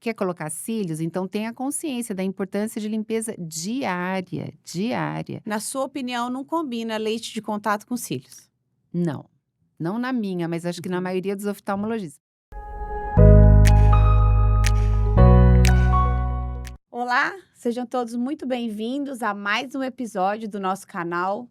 Quer colocar cílios? Então tenha consciência da importância de limpeza diária, diária. Na sua opinião, não combina leite de contato com cílios? Não, não na minha, mas acho que na Uhum. maioria dos oftalmologistas. Olá, sejam todos muito bem-vindos a mais um episódio do nosso canal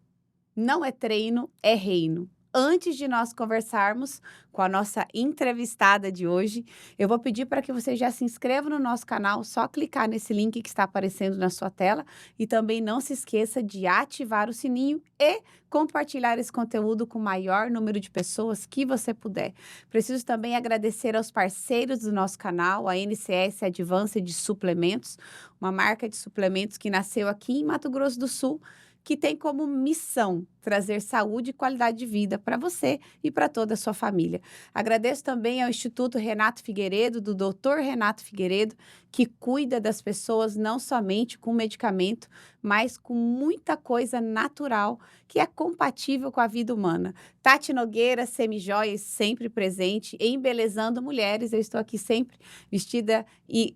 Não é Treino, é Reino. Antes de nós conversarmos com a nossa entrevistada de hoje, eu vou pedir para que você já se inscreva no nosso canal, só clicar nesse link que está aparecendo na sua tela e também não se esqueça de ativar o sininho e compartilhar esse conteúdo com o maior número de pessoas que você puder. Preciso também agradecer aos parceiros do nosso canal, a NCS Advanced Suplementos, uma marca de suplementos que nasceu aqui em Mato Grosso do Sul, que tem como missão trazer saúde e qualidade de vida para você e para toda a sua família. Agradeço também ao Instituto Renato Figueiredo, do Dr. Renato Figueiredo, que cuida das pessoas não somente com medicamento, mas com muita coisa natural que é compatível com a vida humana. Tati Nogueira, Semijoias, sempre presente, embelezando mulheres. Eu estou aqui sempre vestida e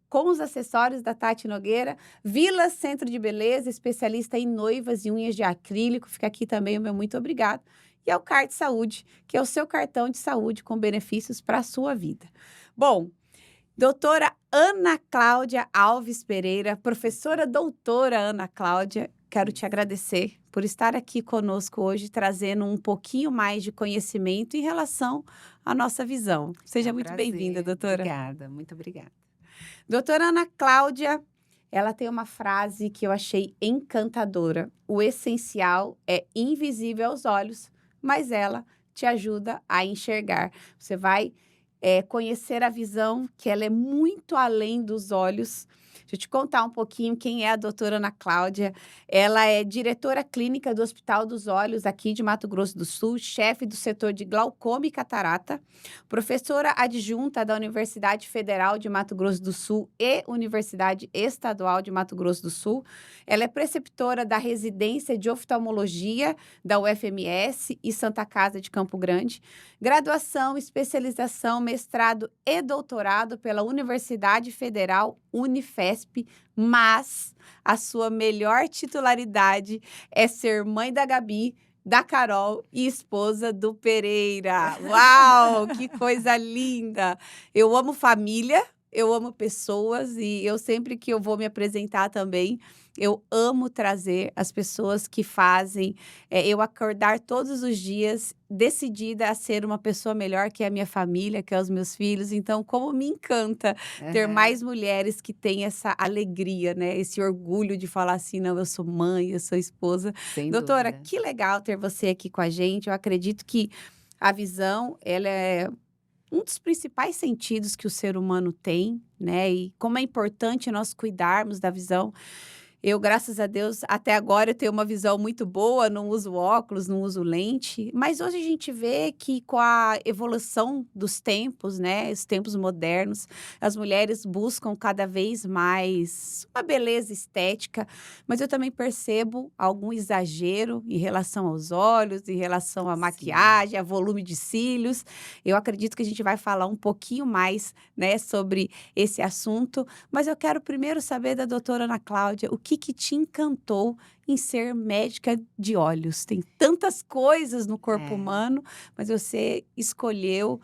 com os acessórios da Tati Nogueira. Vila Centro de Beleza, especialista em noivas e unhas de acrílico. Fica aqui também o meu muito obrigado. E ao Card Saúde, que é o seu cartão de saúde com benefícios para a sua vida. Bom, doutora Ana Cláudia Alves Pereira, professora doutora Ana Cláudia, quero te agradecer por estar aqui conosco hoje, trazendo um pouquinho mais de conhecimento em relação à nossa visão. É Seja um muito bem-vinda, prazer. doutora. Obrigada, muito obrigada. Doutora Ana Cláudia, ela tem uma frase que eu achei encantadora. O essencial é invisível aos olhos, mas ela te ajuda a enxergar. Você vai conhecer a visão, que ela é muito além dos olhos. Deixa eu te contar um pouquinho quem é a doutora Ana Cláudia. Ela é diretora clínica do Hospital dos Olhos aqui de Mato Grosso do Sul, chefe do setor de glaucoma e catarata, professora adjunta da Universidade Federal de Mato Grosso do Sul e Universidade Estadual de Mato Grosso do Sul. Ela é preceptora da residência de oftalmologia da UFMS e Santa Casa de Campo Grande, graduação, especialização, mestrado e doutorado pela Universidade Federal Unifesp, mas a sua melhor titularidade é ser mãe da Gabi, da Carol e esposa do Pereira. Uau, que coisa linda! Eu amo família, eu amo pessoas e eu sempre que eu vou me apresentar também, eu amo trazer as pessoas que fazem eu acordar todos os dias decidida a ser uma pessoa melhor, que é a minha família, que é os meus filhos. Então, como me encanta ter Aham, mais mulheres que têm essa alegria, né? Esse orgulho de falar assim, não, eu sou mãe, eu sou esposa. sem Doutora, dúvida. que legal ter você aqui com a gente. Eu acredito que a visão, ela é um dos principais sentidos que o ser humano tem, né? E como é importante nós cuidarmos da visão. Eu, graças a Deus, até agora eu tenho uma visão muito boa, não uso óculos, não uso lente, mas hoje a gente vê que com a evolução dos tempos, né, os tempos modernos, as mulheres buscam cada vez mais uma beleza estética, mas eu também percebo algum exagero em relação aos olhos, em relação à Sim. maquiagem, a volume de cílios. Eu acredito que a gente vai falar um pouquinho mais, né, sobre esse assunto, mas eu quero primeiro saber da doutora Ana Cláudia, o que te encantou em ser médica de olhos? Tem tantas coisas no corpo É, humano, mas você escolheu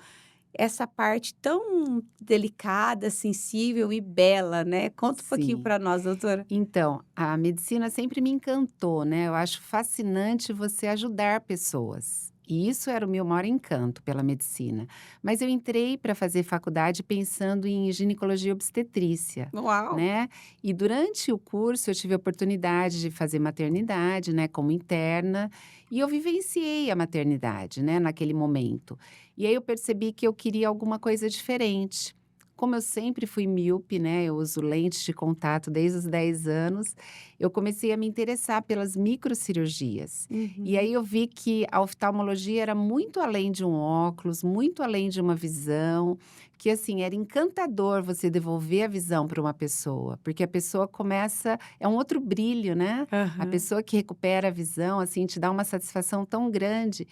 essa parte tão delicada, sensível e bela, né? Conta um pouquinho sim. para nós, doutora. Então, a medicina sempre me encantou, né, eu acho fascinante você ajudar pessoas, e isso era o meu maior encanto pela medicina. Mas eu entrei para fazer faculdade pensando em ginecologia e obstetrícia, Uau! né, e durante o curso eu tive a oportunidade de fazer maternidade, né, como interna, e eu vivenciei a maternidade, né, naquele momento. E aí eu percebi que eu queria alguma coisa diferente. Como eu sempre fui míope, né, eu uso lentes de contato desde os 10 anos, eu comecei a me interessar pelas microcirurgias. E Uhum. aí eu vi que a oftalmologia era muito além de um óculos, muito além de uma visão, que assim, era encantador você devolver a visão para uma pessoa, porque a pessoa começa é um outro brilho, né. A Aham. pessoa que recupera a visão, assim, te dá uma satisfação tão grande.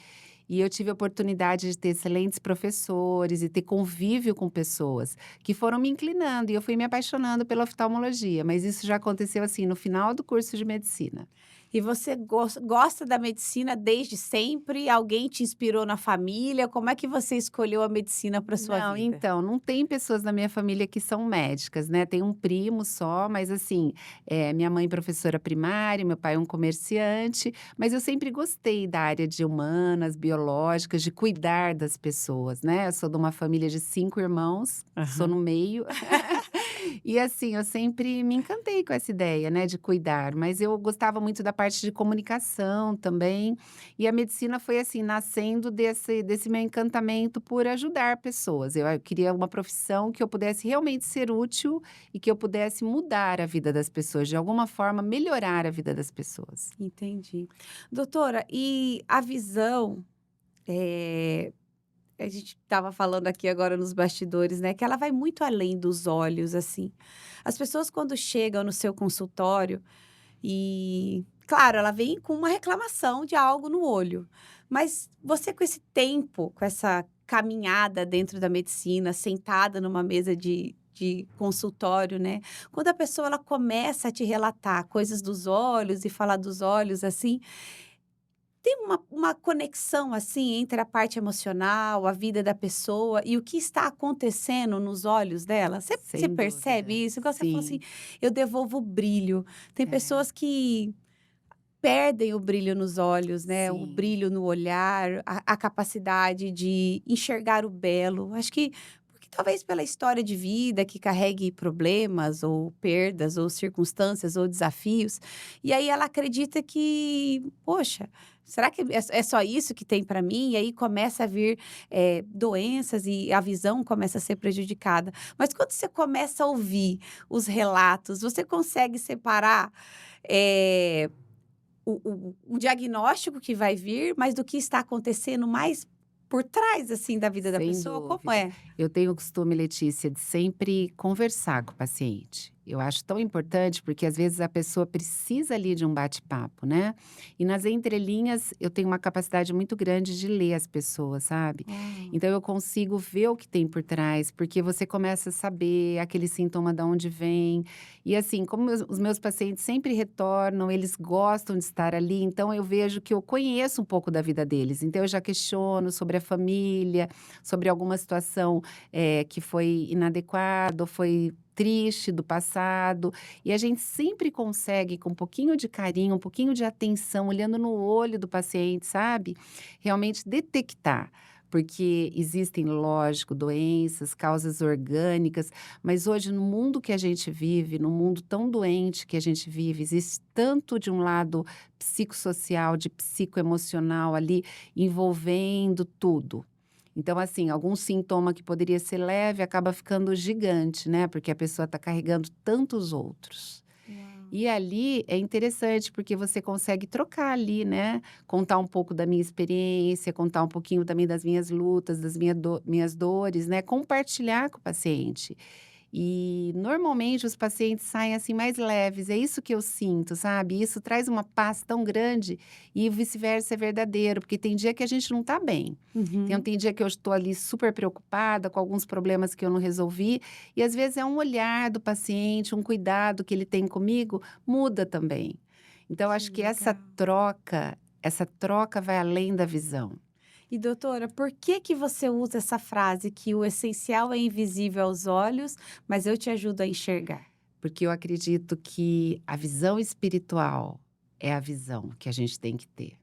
E eu tive a oportunidade de ter excelentes professores e ter convívio com pessoas que foram me inclinando e eu fui me apaixonando pela oftalmologia, mas isso já aconteceu assim no final do curso de medicina. E você gosta da medicina desde sempre? Alguém te inspirou na família? Como é que você escolheu a medicina para sua Não, vida? então, não tem pessoas na minha família que são médicas, né, tem um primo só, mas assim, minha mãe professora primária, meu pai um comerciante, mas eu sempre gostei da área de humanas, biológicas, de cuidar das pessoas, né, eu sou de uma família de 5 irmãos, sou no Aham. meio, e assim, eu sempre me encantei com essa ideia, né, de cuidar, mas eu gostava muito da parte de comunicação também, e a medicina foi assim, nascendo desse meu encantamento por ajudar pessoas. Eu queria uma profissão que eu pudesse realmente ser útil e que eu pudesse mudar a vida das pessoas, de alguma forma melhorar a vida das pessoas. Entendi. Doutora, e a visão, eh, a gente estava falando aqui agora nos bastidores, né, que ela vai muito além dos olhos, assim. As pessoas quando chegam no seu consultório e, claro, ela vem com uma reclamação de algo no olho, mas você com esse tempo, com essa caminhada dentro da medicina, sentada numa mesa de consultório, né, quando a pessoa ela começa a te relatar coisas dos olhos e falar dos olhos, assim, tem uma conexão, assim, entre a parte emocional, a vida da pessoa e o que está acontecendo nos olhos dela? Você Sem percebe dúvida. isso? Igual você falou assim: Sim. "Eu devolvo o brilho". Tem É. pessoas que perdem o brilho nos olhos, né, o Sim. brilho no olhar, a capacidade de enxergar o belo. Acho que porque talvez pela história de vida que carregue problemas ou perdas ou circunstâncias ou desafios, e aí ela acredita que: "Poxa, será que é só isso que tem para mim?" E aí começa a vir, doenças e a visão começa a ser prejudicada. Mas quando você começa a ouvir os relatos, você consegue separar, eh o diagnóstico que vai vir, mas do que está acontecendo mais por trás, assim, da vida da Sem pessoa, como dúvida. é? Eu tenho o costume, Letícia, de sempre conversar com o paciente. Eu acho tão importante, porque às vezes a pessoa precisa ali de um bate-papo, né? E nas entrelinhas eu tenho uma capacidade muito grande de ler as pessoas, sabe? Uau. Então eu consigo ver o que tem por trás, porque você começa a saber aquele sintoma de onde vem. E assim, como os meus pacientes sempre retornam, eles gostam de estar ali, então eu vejo que eu conheço um pouco da vida deles. Então eu já questiono sobre a família, sobre alguma situação que foi inadequada ou foi triste do passado. E a gente sempre consegue, com um pouquinho de carinho, um pouquinho de atenção, olhando no olho do paciente, sabe? Realmente detectar. Porque existem, lógico, doenças, causas orgânicas, mas hoje, no mundo que a gente vive, no mundo tão doente que a gente vive, existe tanto de um lado psicossocial, de psicoemocional ali, envolvendo tudo. Então, assim, algum sintoma que poderia ser leve acaba ficando gigante, né? Porque a pessoa está carregando tantos outros. Uau. E ali é interessante, porque você consegue trocar ali, né? Contar um pouco da minha experiência, contar um pouquinho também das minhas lutas, das minhas dores, né? Compartilhar com o paciente. E normalmente os pacientes saem assim mais leves, é isso que eu sinto, sabe? Isso traz uma paz tão grande e vice-versa é verdadeiro, porque tem dia que a gente não está bem. Então, Uhum. tem dia que eu estou ali super preocupada com alguns problemas que eu não resolvi, e às vezes é um olhar do paciente, um cuidado que ele tem comigo, muda também. Então, Que acho que legal. essa troca vai além da visão. E doutora, por que que você usa essa frase que o essencial é invisível aos olhos, mas eu te ajudo a enxergar? Porque eu acredito que a visão espiritual é a visão que a gente tem que ter.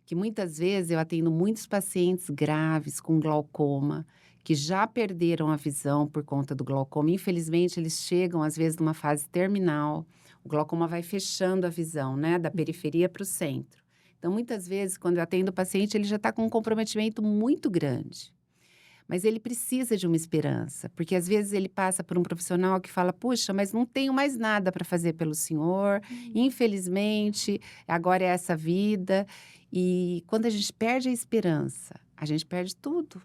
Que muitas vezes eu atendo muitos pacientes graves com glaucoma, que já perderam a visão por conta do glaucoma. Infelizmente, eles chegam, às vezes, numa fase terminal. O glaucoma vai fechando a visão, né, da periferia para o centro. Então, muitas vezes, quando eu atendo o paciente, ele já está com um comprometimento muito grande. Mas ele precisa de uma esperança, porque às vezes ele passa por um profissional que fala: "Puxa, mas não tenho mais nada para fazer pelo senhor, Hum. infelizmente, agora é essa vida". E quando a gente perde a esperança, a gente perde tudo.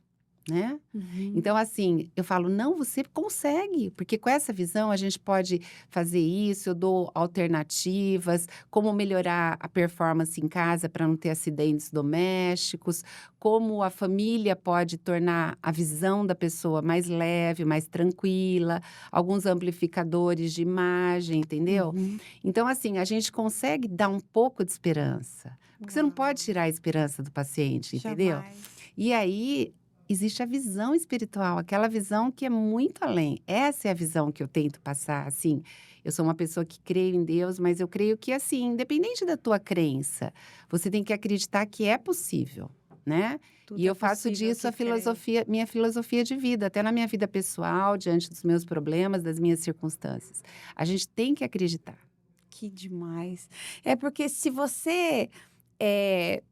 né? Uhum. Então, assim, eu falo, não, você consegue, porque com essa visão a gente pode fazer isso, eu dou alternativas, como melhorar a performance em casa para não ter acidentes domésticos, como a família pode tornar a visão da pessoa mais leve, mais tranquila, alguns amplificadores de imagem, entendeu? Uhum. Então, assim, a gente consegue dar um pouco de esperança, porque você não pode Uau. tirar a esperança do paciente, entendeu? Jamais. E aí, existe a visão espiritual, aquela visão que é muito além. Essa é a visão que eu tento passar, assim. Eu sou uma pessoa que creio em Deus, mas eu creio que, assim, independente da tua crença, você tem que acreditar que é possível, né? E Tudo é eu faço possível disso que a crê. filosofia, minha filosofia de vida, até na minha vida pessoal, diante dos meus problemas, das minhas circunstâncias. A gente tem que acreditar. Que demais. É porque se você, eh,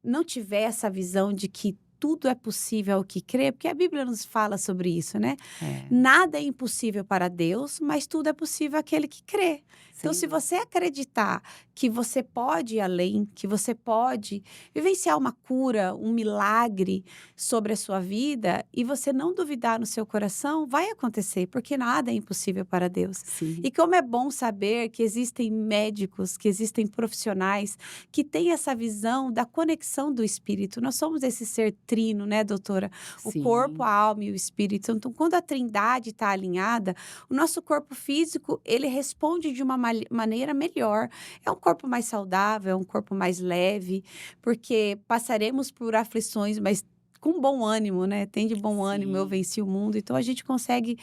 não tiver essa visão de que tudo é possível ao que crê, porque a Bíblia nos fala sobre isso, né? É, Nada é impossível para Deus, mas tudo é possível àquele que crê. Então, sem se dúvida. você acreditar que você pode ir além, que você pode vivenciar uma cura, um milagre sobre a sua vida, e você não duvidar no seu coração, vai acontecer, porque nada é impossível para Deus. Sim, E como é bom saber que existem médicos, que existem profissionais que têm essa visão da conexão do espírito. Nós somos esse ser trino, né, doutora? O corpo, sim. a alma e o espírito. Então, quando a trindade está alinhada, o nosso corpo físico, ele responde de uma maneira melhor. É um corpo mais saudável, é um corpo mais leve, porque passaremos por aflições, mas com bom ânimo, né? Tem de bom ânimo, eu Sim. venci o mundo. Então, a gente consegue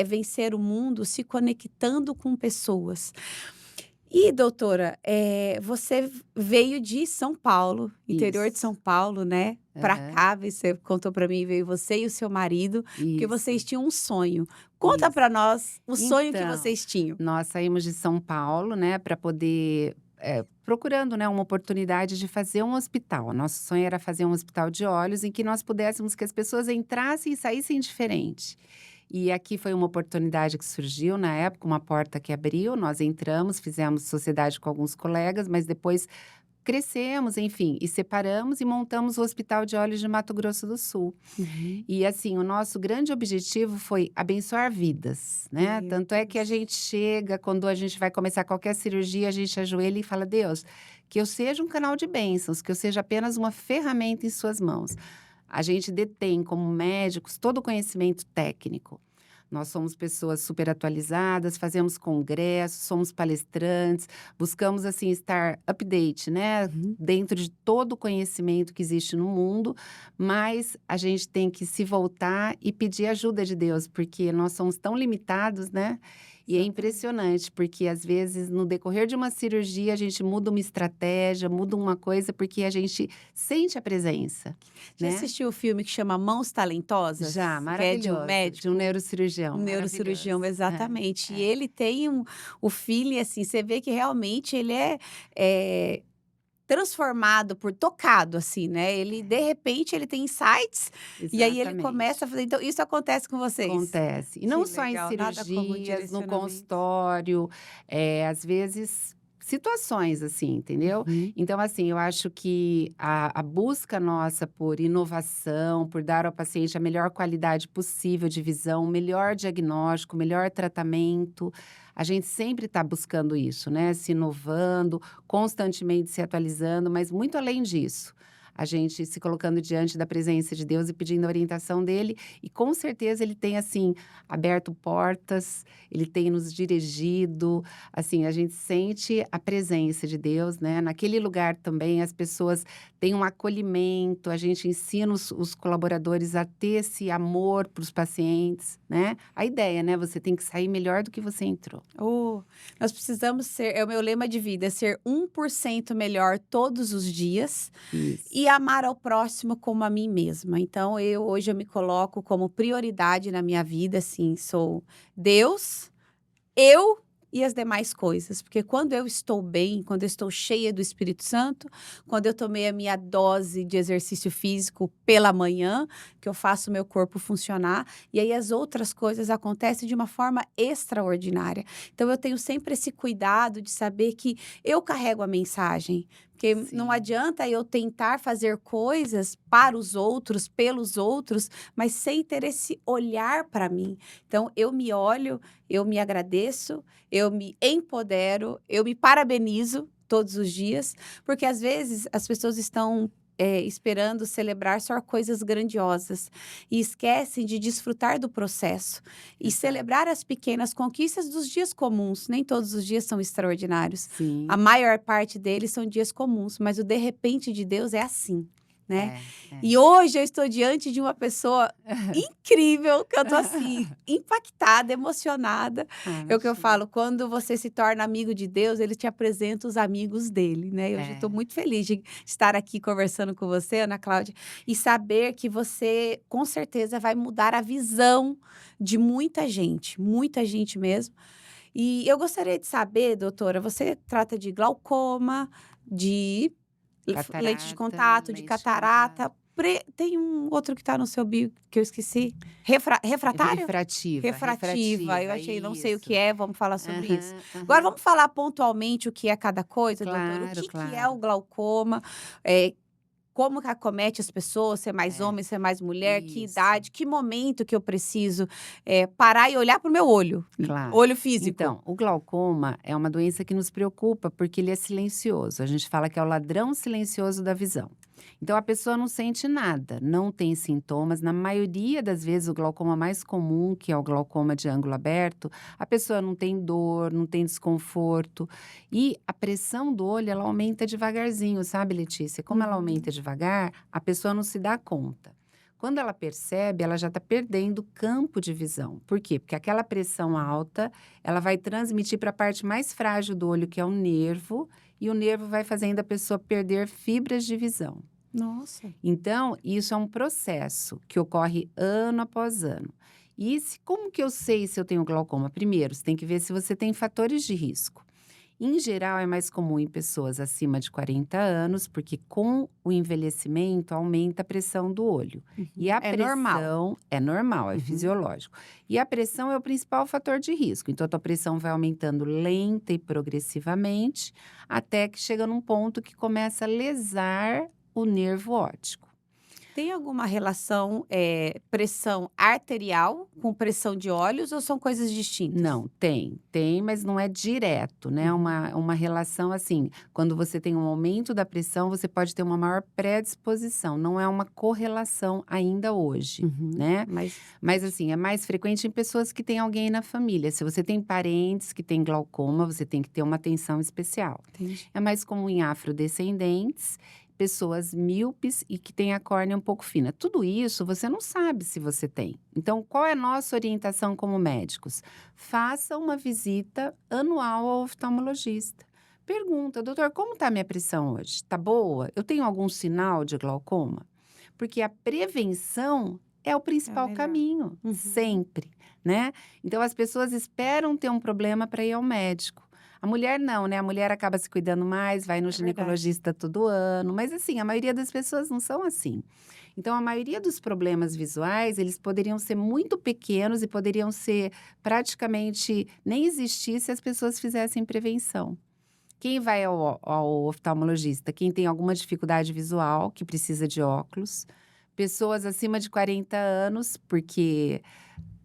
vencer o mundo se conectando com pessoas. E, doutora, você veio de São Paulo, interior de Isso. São Paulo, né? Para Aham. cá, você contou para mim, veio você e o seu marido, porque Isso, vocês tinham um sonho. Conta isso. para nós o sonho que Então, vocês tinham. nós saímos de São Paulo, né, para poder, procurando, né, uma oportunidade de fazer um hospital. Nosso sonho era fazer um hospital de olhos em que nós pudéssemos que as pessoas entrassem e saíssem diferente. E aqui foi uma oportunidade que surgiu na época, uma porta que abriu, nós entramos, fizemos sociedade com alguns colegas, mas depois crescemos, enfim, e separamos e montamos o Hospital de Olhos de Mato Grosso do Sul. Uhum. E assim, o nosso grande objetivo foi abençoar vidas, né? Meu Tanto é que a Deus. gente chega, quando a gente vai começar qualquer cirurgia, a gente ajoelha e fala: Deus, que eu seja um canal de bênçãos, que eu seja apenas uma ferramenta em suas mãos. A gente detém, como médicos, todo o conhecimento técnico. Nós somos pessoas super atualizadas, fazemos congressos, somos palestrantes, buscamos assim estar update, né, Uhum. dentro de todo o conhecimento que existe no mundo, mas a gente tem que se voltar e pedir ajuda de Deus, porque nós somos tão limitados, né? E é Exatamente. impressionante, porque às vezes no decorrer de uma cirurgia a gente muda uma estratégia, muda uma coisa, porque a gente sente a presença, Já né? assistiu o filme que chama Mãos Já, Talentosas? Que é de um maravilhoso, de um médico. Um neurocirurgião, neurocirurgião, maravilhoso. exatamente. E É. ele tem o feeling, assim, você vê que realmente ele é transformado por tocado, assim, né, ele de repente ele tem insights, e aí ele começa a Exatamente. fazer então isso acontece com vocês? Acontece. E não Que só em legal, nada como um cirurgias, no direcionamento. consultório, às vezes situações assim, entendeu? Uhum. Então, assim, eu acho que a busca nossa por inovação, por dar ao paciente a melhor qualidade possível de visão, melhor diagnóstico, melhor tratamento, a gente sempre está buscando isso, né? Se inovando, constantemente se atualizando, mas muito além disso. A gente se colocando diante da presença de Deus e pedindo a orientação dele, e com certeza ele tem, assim, aberto portas, ele tem nos dirigido, assim, a gente sente a presença de Deus, né? Naquele lugar também as pessoas têm um acolhimento, a gente ensina os colaboradores a ter esse amor para os pacientes, né? A ideia, né? Você tem que sair melhor do que você entrou. Oh, nós precisamos ser é o meu lema de vida, é ser 1% melhor todos os dias, Isso. e amar ao próximo como a mim mesma. Então hoje eu me coloco como prioridade na minha vida, assim, sou Deus, eu e as demais coisas, porque quando eu estou bem, quando eu estou cheia do Espírito Santo, quando eu tomei a minha dose de exercício físico pela manhã, que eu faço o meu corpo funcionar, e aí as outras coisas acontecem de uma forma extraordinária. Então eu tenho sempre esse cuidado de saber que eu carrego a mensagem, Porque não Sim. adianta eu tentar fazer coisas para os outros, pelos outros, mas sem ter esse olhar para mim. Então, eu me olho, eu me agradeço, eu me empodero, eu me parabenizo todos os dias, porque às vezes as pessoas estão esperando celebrar só coisas grandiosas e esquecem de desfrutar do processo e Exato. celebrar as pequenas conquistas dos dias comuns. Nem todos os dias são extraordinários. A Sim. maior parte deles são dias comuns, mas o de repente de Deus é assim, né. É, é. E hoje eu estou diante de uma pessoa incrível, que eu tô assim, impactada, emocionada. Ah, É o que eu imagina. falo, quando você se torna amigo de Deus, ele te apresenta os amigos dele, né. E hoje eu estou É. muito feliz de estar aqui conversando com você, Ana Cláudia, e saber que você, com certeza, vai mudar a visão de muita gente mesmo. E eu gostaria de saber, doutora, você trata de glaucoma, de lente de Catarata, contato, de lente de contato. catarata, tem um outro que está no seu bio que eu esqueci, refratário? Refrativa, Refrativa, eu refrativa, achei, não sei o que isso. é, vamos falar sobre isso. Aham, Agora aham. vamos falar pontualmente o que é cada coisa, doutora? O Claro, que é o claro. glaucoma? Eh, Como que acomete as pessoas, se é mais É, homem, se é mais mulher, que isso. idade, que momento que eu preciso, parar e olhar para o meu olho, Claro. olho físico. Então, o glaucoma é uma doença que nos preocupa porque ele é silencioso. A gente fala que é o ladrão silencioso da visão. Então, a pessoa não sente nada, não tem sintomas. Na maioria das vezes, o glaucoma mais comum, que é o glaucoma de ângulo aberto, a pessoa não tem dor, não tem desconforto. E a pressão do olho, ela aumenta devagarzinho, sabe, Letícia? Como ela Uhum. aumenta devagar, a pessoa não se dá conta. Quando ela percebe, ela já está perdendo campo de visão. Por quê? Porque aquela pressão alta, ela vai transmitir para a parte mais frágil do olho, que é o nervo, e o nervo vai fazendo a pessoa perder fibras de visão. Nossa. Então, isso é um processo que ocorre ano após ano. Como que eu sei se eu tenho glaucoma? Primeiro, você tem que ver se você tem fatores de risco. Em geral, é mais comum em pessoas acima de 40 anos, porque com o envelhecimento aumenta a pressão do olho. E Uhum. a É normal. pressão é normal, é Uhum. fisiológico. E a pressão é o principal fator de risco. Então, a tua pressão vai aumentando lenta e progressivamente, até que chega num ponto que começa a lesar o nervo óptico. Tem alguma relação, pressão arterial com pressão de olhos ou são coisas distintas? Não, tem, mas não é direto, né, Uhum. uma relação assim, quando você tem um aumento da pressão, você pode ter uma maior predisposição, não é uma correlação ainda hoje, Uhum. né. Mas Mas assim, é mais frequente em pessoas que têm alguém na família, se você tem parentes que têm glaucoma, você tem que ter uma atenção especial. entendi. É mais comum em afrodescendentes, pessoas míopes e que têm a córnea um pouco fina. Tudo isso você não sabe se você tem. Então, qual é a nossa orientação como médicos? Faça uma visita anual ao oftalmologista. Pergunta, doutor, como está a minha pressão hoje? Está boa? Eu tenho algum sinal de glaucoma? Porque a prevenção é o É principal melhor. caminho, Uhum. sempre, né? Então, as pessoas esperam ter um problema para ir ao médico. A mulher não, né? A mulher acaba se cuidando mais, vai no É verdade. ginecologista todo ano, mas assim, a maioria das pessoas não são assim. Então, a maioria dos problemas visuais, eles poderiam ser muito pequenos e poderiam ser praticamente nem existir se as pessoas fizessem prevenção. Quem vai ao oftalmologista? Quem tem alguma dificuldade visual, que precisa de óculos. Pessoas acima de 40 anos, porque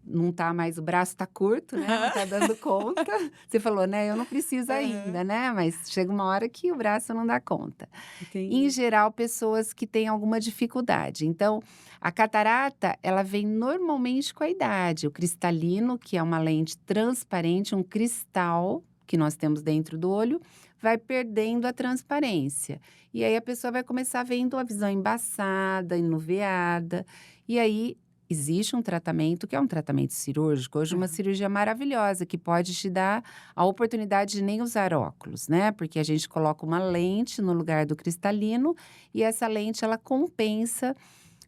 não tá mais, o braço tá curto, né? Não tá dando conta. Você falou, né? Eu não preciso Aham. ainda, né? Mas chega uma hora que o braço não dá conta. Em Entendi. geral, pessoas que têm alguma dificuldade. Então, a catarata, ela vem normalmente com a idade. O cristalino, que é uma lente transparente, um cristal que nós temos dentro do olho, vai perdendo a transparência. E aí a pessoa vai começar vendo a visão embaçada, enuveada. E aí existe um tratamento que é um tratamento cirúrgico. Hoje, uma Aham. cirurgia maravilhosa que pode te dar a oportunidade de nem usar óculos, né? Porque a gente coloca uma lente no lugar do cristalino e essa lente ela compensa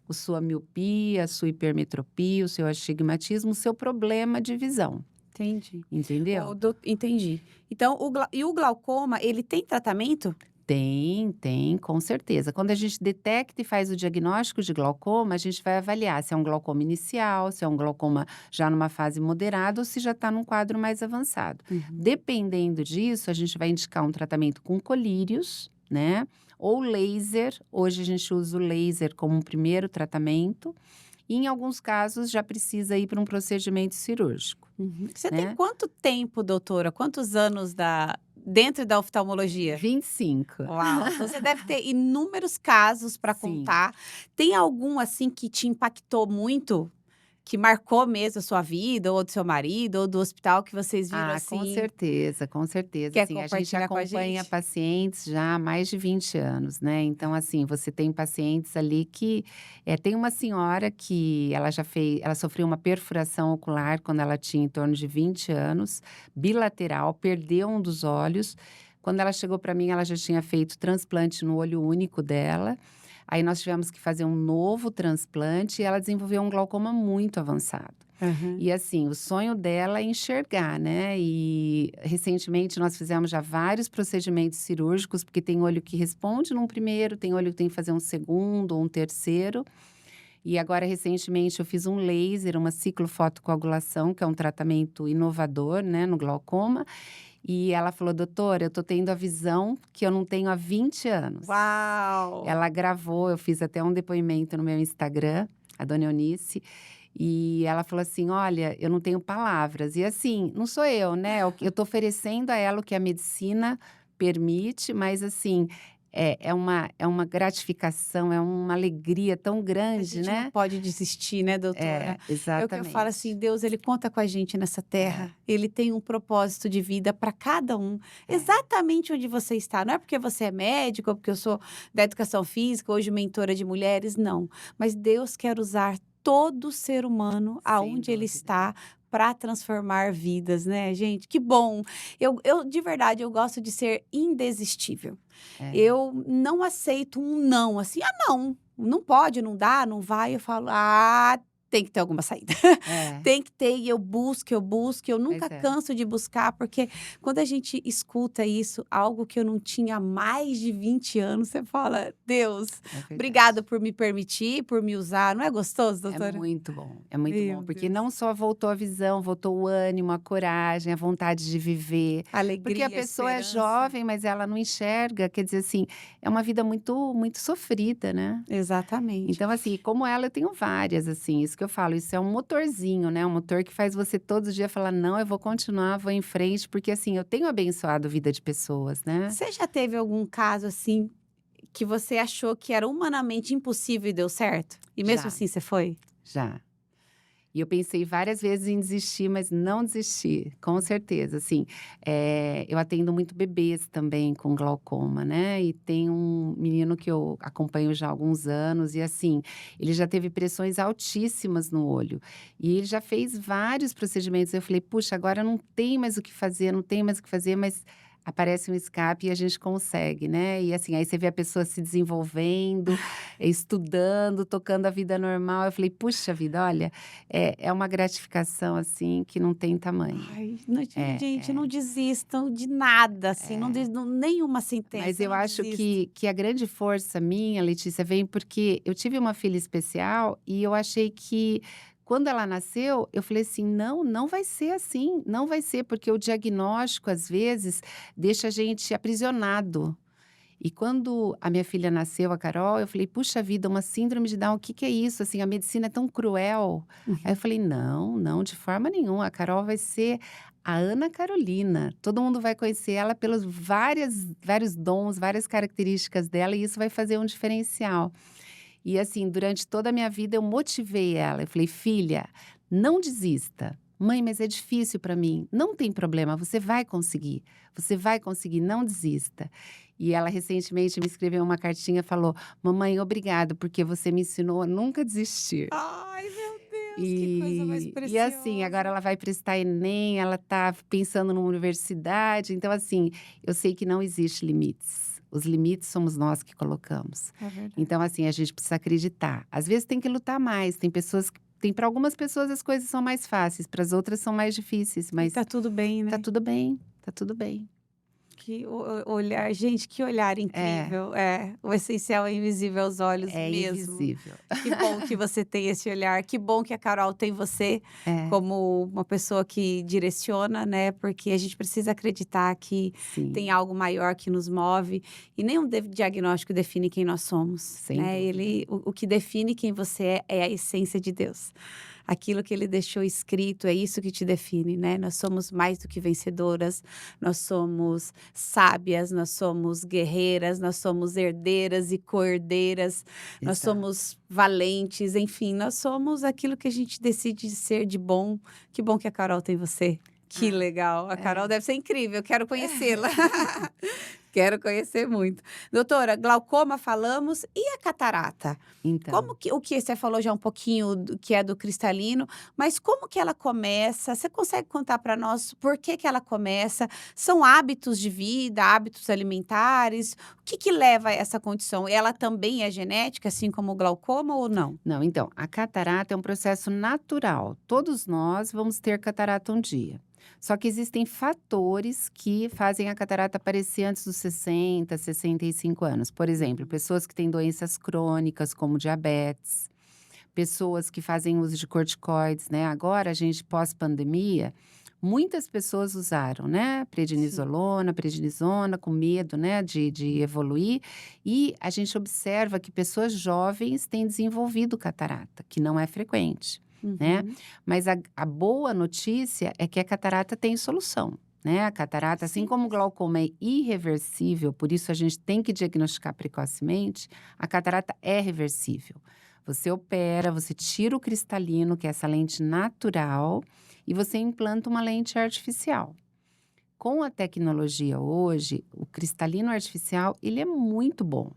a sua miopia, a sua hipermetropia, o seu astigmatismo, o seu problema de visão, Entendi. entendeu? Entendi. Então o glaucoma, ele tem tratamento? Tem, com certeza. Quando a gente detecta e faz o diagnóstico de glaucoma, a gente vai avaliar se é um glaucoma inicial, se é um glaucoma já numa fase moderada ou se já está num quadro mais avançado. Uhum. Dependendo disso, a gente vai indicar um tratamento com colírios, né? Ou laser, hoje a gente usa o laser como um primeiro tratamento. E em alguns casos já precisa ir para um procedimento cirúrgico, Você tem né? quanto tempo, doutora? Quantos anos dentro da oftalmologia? 25. Uau! Então você deve ter inúmeros casos para Sim. contar. Tem algum, assim, que te impactou muito? Que marcou mesmo a sua vida, ou do seu marido, ou do hospital, que vocês viram Ah, com assim, certeza, com certeza. quer Assim, a gente compartilhar com a acompanha gente? pacientes já há mais de 20 anos, né? Então, assim, você tem pacientes ali que tem uma senhora que ela sofreu uma perfuração ocular quando ela tinha em torno de 20 anos, bilateral, perdeu um dos olhos. Quando ela chegou para mim, ela já tinha feito transplante no olho único dela. Aí nós tivemos que fazer um novo transplante e ela desenvolveu um glaucoma muito avançado. Aham. E assim, o sonho dela é enxergar, né? E recentemente nós fizemos já vários procedimentos cirúrgicos, porque tem olho que responde num primeiro, tem olho que tem que fazer um segundo ou um terceiro. E agora, recentemente, eu fiz um laser, uma ciclofotocoagulação, que é um tratamento inovador, né, no glaucoma. E ela falou, doutora, eu tô tendo a visão que eu não tenho há 20 anos. Uau! Ela gravou, eu fiz até um depoimento no meu Instagram, a dona Eunice, e ela falou assim: "Olha, eu não tenho palavras". E assim, não sou eu, né, eu tô oferecendo a ela o que a medicina permite, mas assim, é uma gratificação, é uma alegria tão A grande, gente não né. pode desistir, né, doutora? É, É o que eu falo assim, exatamente. Deus, ele conta com a gente nessa É, terra. Ele tem um propósito de vida para cada um, é, exatamente onde você está. Não é porque você é médico, ou porque eu sou da educação física, hoje mentora de mulheres, não. Mas Deus quer usar todo ser humano sem aonde ele dúvida. está para transformar vidas, né, gente? Que bom. Eu de verdade eu gosto de ser indesistível. É, Eu não aceito um não, assim: "Ah, não, não pode, não dá, não vai", eu falo: "Ah, tem que ter alguma saída". é, Tem que ter e eu busco, eu nunca pois é, canso de buscar, porque quando a gente escuta isso, algo que eu não tinha há mais de 20 anos, você fala: "Deus, é verdade. obrigada por me permitir, por me usar". Não é gostoso, doutora? É muito bom, Meu porque Deus. não só voltou a visão, voltou o ânimo, a coragem, a vontade de viver. A Porque a alegria, a pessoa é esperança. jovem, mas ela não enxerga, quer dizer assim, é uma vida muito muito sofrida, né. Exatamente. Então assim, como ela eu tenho várias, assim, isso que eu falo, isso é um motorzinho, né, um motor que faz você todos os dias falar: "Não, eu vou continuar, vou em frente", porque assim, eu tenho abençoado a vida de pessoas, né. Você já teve algum caso, assim, que você achou que era humanamente impossível e deu certo? E mesmo Já, assim você foi? já. E eu pensei várias vezes em desistir, mas não desisti, com certeza, assim, eu atendo muito bebês também com glaucoma, né, e tem um menino que eu acompanho já há alguns anos e, assim, ele já teve pressões altíssimas no olho, e ele já fez vários procedimentos, eu falei: "Puxa, agora não tem mais o que fazer, não tem mais o que fazer", mas aparece um escape e a gente consegue, né, e assim, aí você vê a pessoa se desenvolvendo, estudando, tocando a vida normal, eu falei: "Puxa vida, olha, é uma gratificação, assim, que não tem tamanho. Ai, não, É, gente, não é, desistam de nada, assim, não é. des não nenhuma Mas sentença, eu não acho desista. que a grande força minha, Letícia, vem porque eu tive uma filha especial e eu achei que quando ela nasceu, eu falei assim: "Não, não vai ser assim, não vai ser", porque o diagnóstico, às vezes, deixa a gente aprisionado. E quando a minha filha nasceu, a Carol, eu falei: "Puxa vida, uma síndrome de Down, o que que é isso? Assim, a medicina é tão cruel". Aí eu Uhum. falei: "Não, não, de forma nenhuma, a Carol vai ser a Ana Carolina. Todo mundo vai conhecer ela pelos vários dons, várias características dela e isso vai fazer um diferencial". E assim, durante toda a minha vida eu motivei ela, eu falei: "Filha, não desista. Mãe, mas é difícil para mim. Não tem problema, você vai conseguir, não desista". E ela recentemente me escreveu uma cartinha, falou: "Mamãe, obrigado, porque você me ensinou a nunca desistir". Ai, meu Deus, que coisa mais E assim, agora preciosa. ela vai prestar Enem, ela está pensando numa universidade, então assim, eu sei que não existe limites. Os limites somos nós que colocamos. É verdade. Então assim, a gente precisa acreditar. Às vezes tem que lutar mais, tem para algumas pessoas as coisas são mais fáceis, para as outras são mais difíceis, E mas tá tudo bem, tá né. tudo bem, tá tudo bem. Que olhar, gente, que olhar É, incrível. É, o essencial é invisível aos olhos é mesmo. invisível. Que bom que você tem esse olhar, que bom que a Carol tem você É, como uma pessoa que direciona, né, porque a gente precisa acreditar que tem sim, algo maior que nos move e nenhum diagnóstico define quem nós somos, sem né, dúvida. o que define quem você é a essência de Deus. Aquilo que ele deixou escrito é isso que te define, né, nós somos mais do que vencedoras, nós somos sábias, nós somos guerreiras, nós somos herdeiras e co-herdeiras, nós Exato. somos valentes, enfim, nós somos aquilo que a gente decide ser de bom. Que bom que a Carol tem você. Que Ah, legal. A Carol é. deve ser incrível, quero conhecê-la. Quero conhecer muito. Doutora, glaucoma falamos, e a catarata? Como Então. que o que você falou já um pouquinho do que é do cristalino, mas como que ela começa? Você consegue contar para nós por que que ela começa? São hábitos de vida, hábitos alimentares? O que que leva a essa condição? Ela também é genética, assim como o glaucoma ou não? Não, então, a catarata é um processo natural. Todos nós vamos ter catarata um dia. Só que existem fatores que fazem a catarata aparecer antes dos 60, 65 anos. Por exemplo, Uhum. pessoas que têm doenças crônicas, como diabetes, pessoas que fazem uso de corticoides, né? Agora, a gente, pós-pandemia, muitas pessoas usaram, né? Sim. Prednisona, com medo, né? De evoluir. E a gente observa que pessoas jovens têm desenvolvido catarata, que não é frequente, né? Uhum. Mas a boa notícia é que a catarata tem solução. Né? A catarata, assim Sim. como o glaucoma é irreversível, por isso a gente tem que diagnosticar precocemente, a catarata é reversível. Você opera, você tira o cristalino, que é essa lente natural, e você implanta uma lente artificial. Com a tecnologia hoje, o cristalino artificial, ele é muito bom.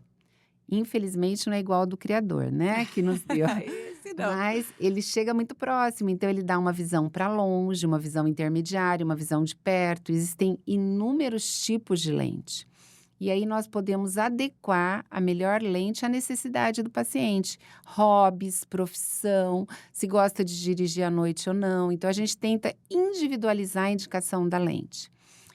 Infelizmente não é igual ao do criador, né, que nos deu. Esse não. Mas ele chega muito próximo, então ele dá uma visão para longe, uma visão intermediária, uma visão de perto. Existem inúmeros tipos de lente. E aí nós podemos adequar a melhor lente à necessidade do paciente. Hobbies, profissão, se gosta de dirigir à noite ou não. Então a gente tenta individualizar a indicação da lente.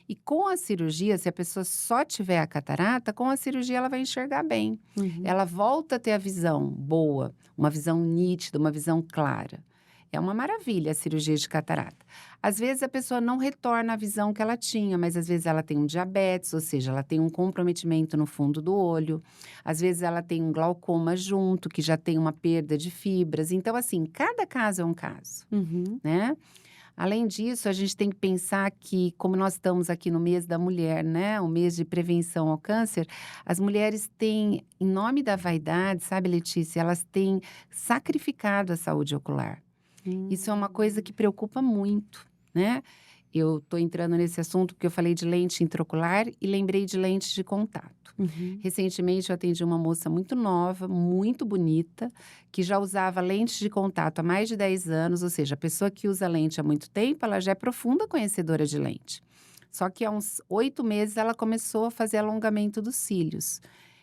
E com a cirurgia, se a pessoa só tiver a catarata, com a cirurgia ela vai enxergar bem. Uhum. Ela volta a ter a visão boa, uma visão nítida, uma visão clara. É uma maravilha a cirurgia de catarata. Às vezes a pessoa não retorna a visão que ela tinha, mas às vezes ela tem um diabetes, ou seja, ela tem um comprometimento no fundo do olho. Às vezes ela tem um glaucoma junto, que já tem uma perda de fibras. Então, assim, cada caso é um caso, Uhum. né? Além disso, a gente tem que pensar que, como nós estamos aqui no mês da mulher, né, o mês de prevenção ao câncer, as mulheres têm, em nome da vaidade, sabe, Letícia, elas têm sacrificado a saúde ocular. Isso é uma coisa Hum. que preocupa muito, né? Eu estou entrando nesse assunto porque eu falei de lente intraocular e lembrei de lentes de contato. Uhum. Recentemente eu atendi uma moça muito nova, muito bonita, que já usava lentes de contato há mais de 10 anos, ou seja, a pessoa que usa lente há muito tempo, ela já é profunda conhecedora de lente. Só que há uns 8 meses ela começou a fazer alongamento dos cílios.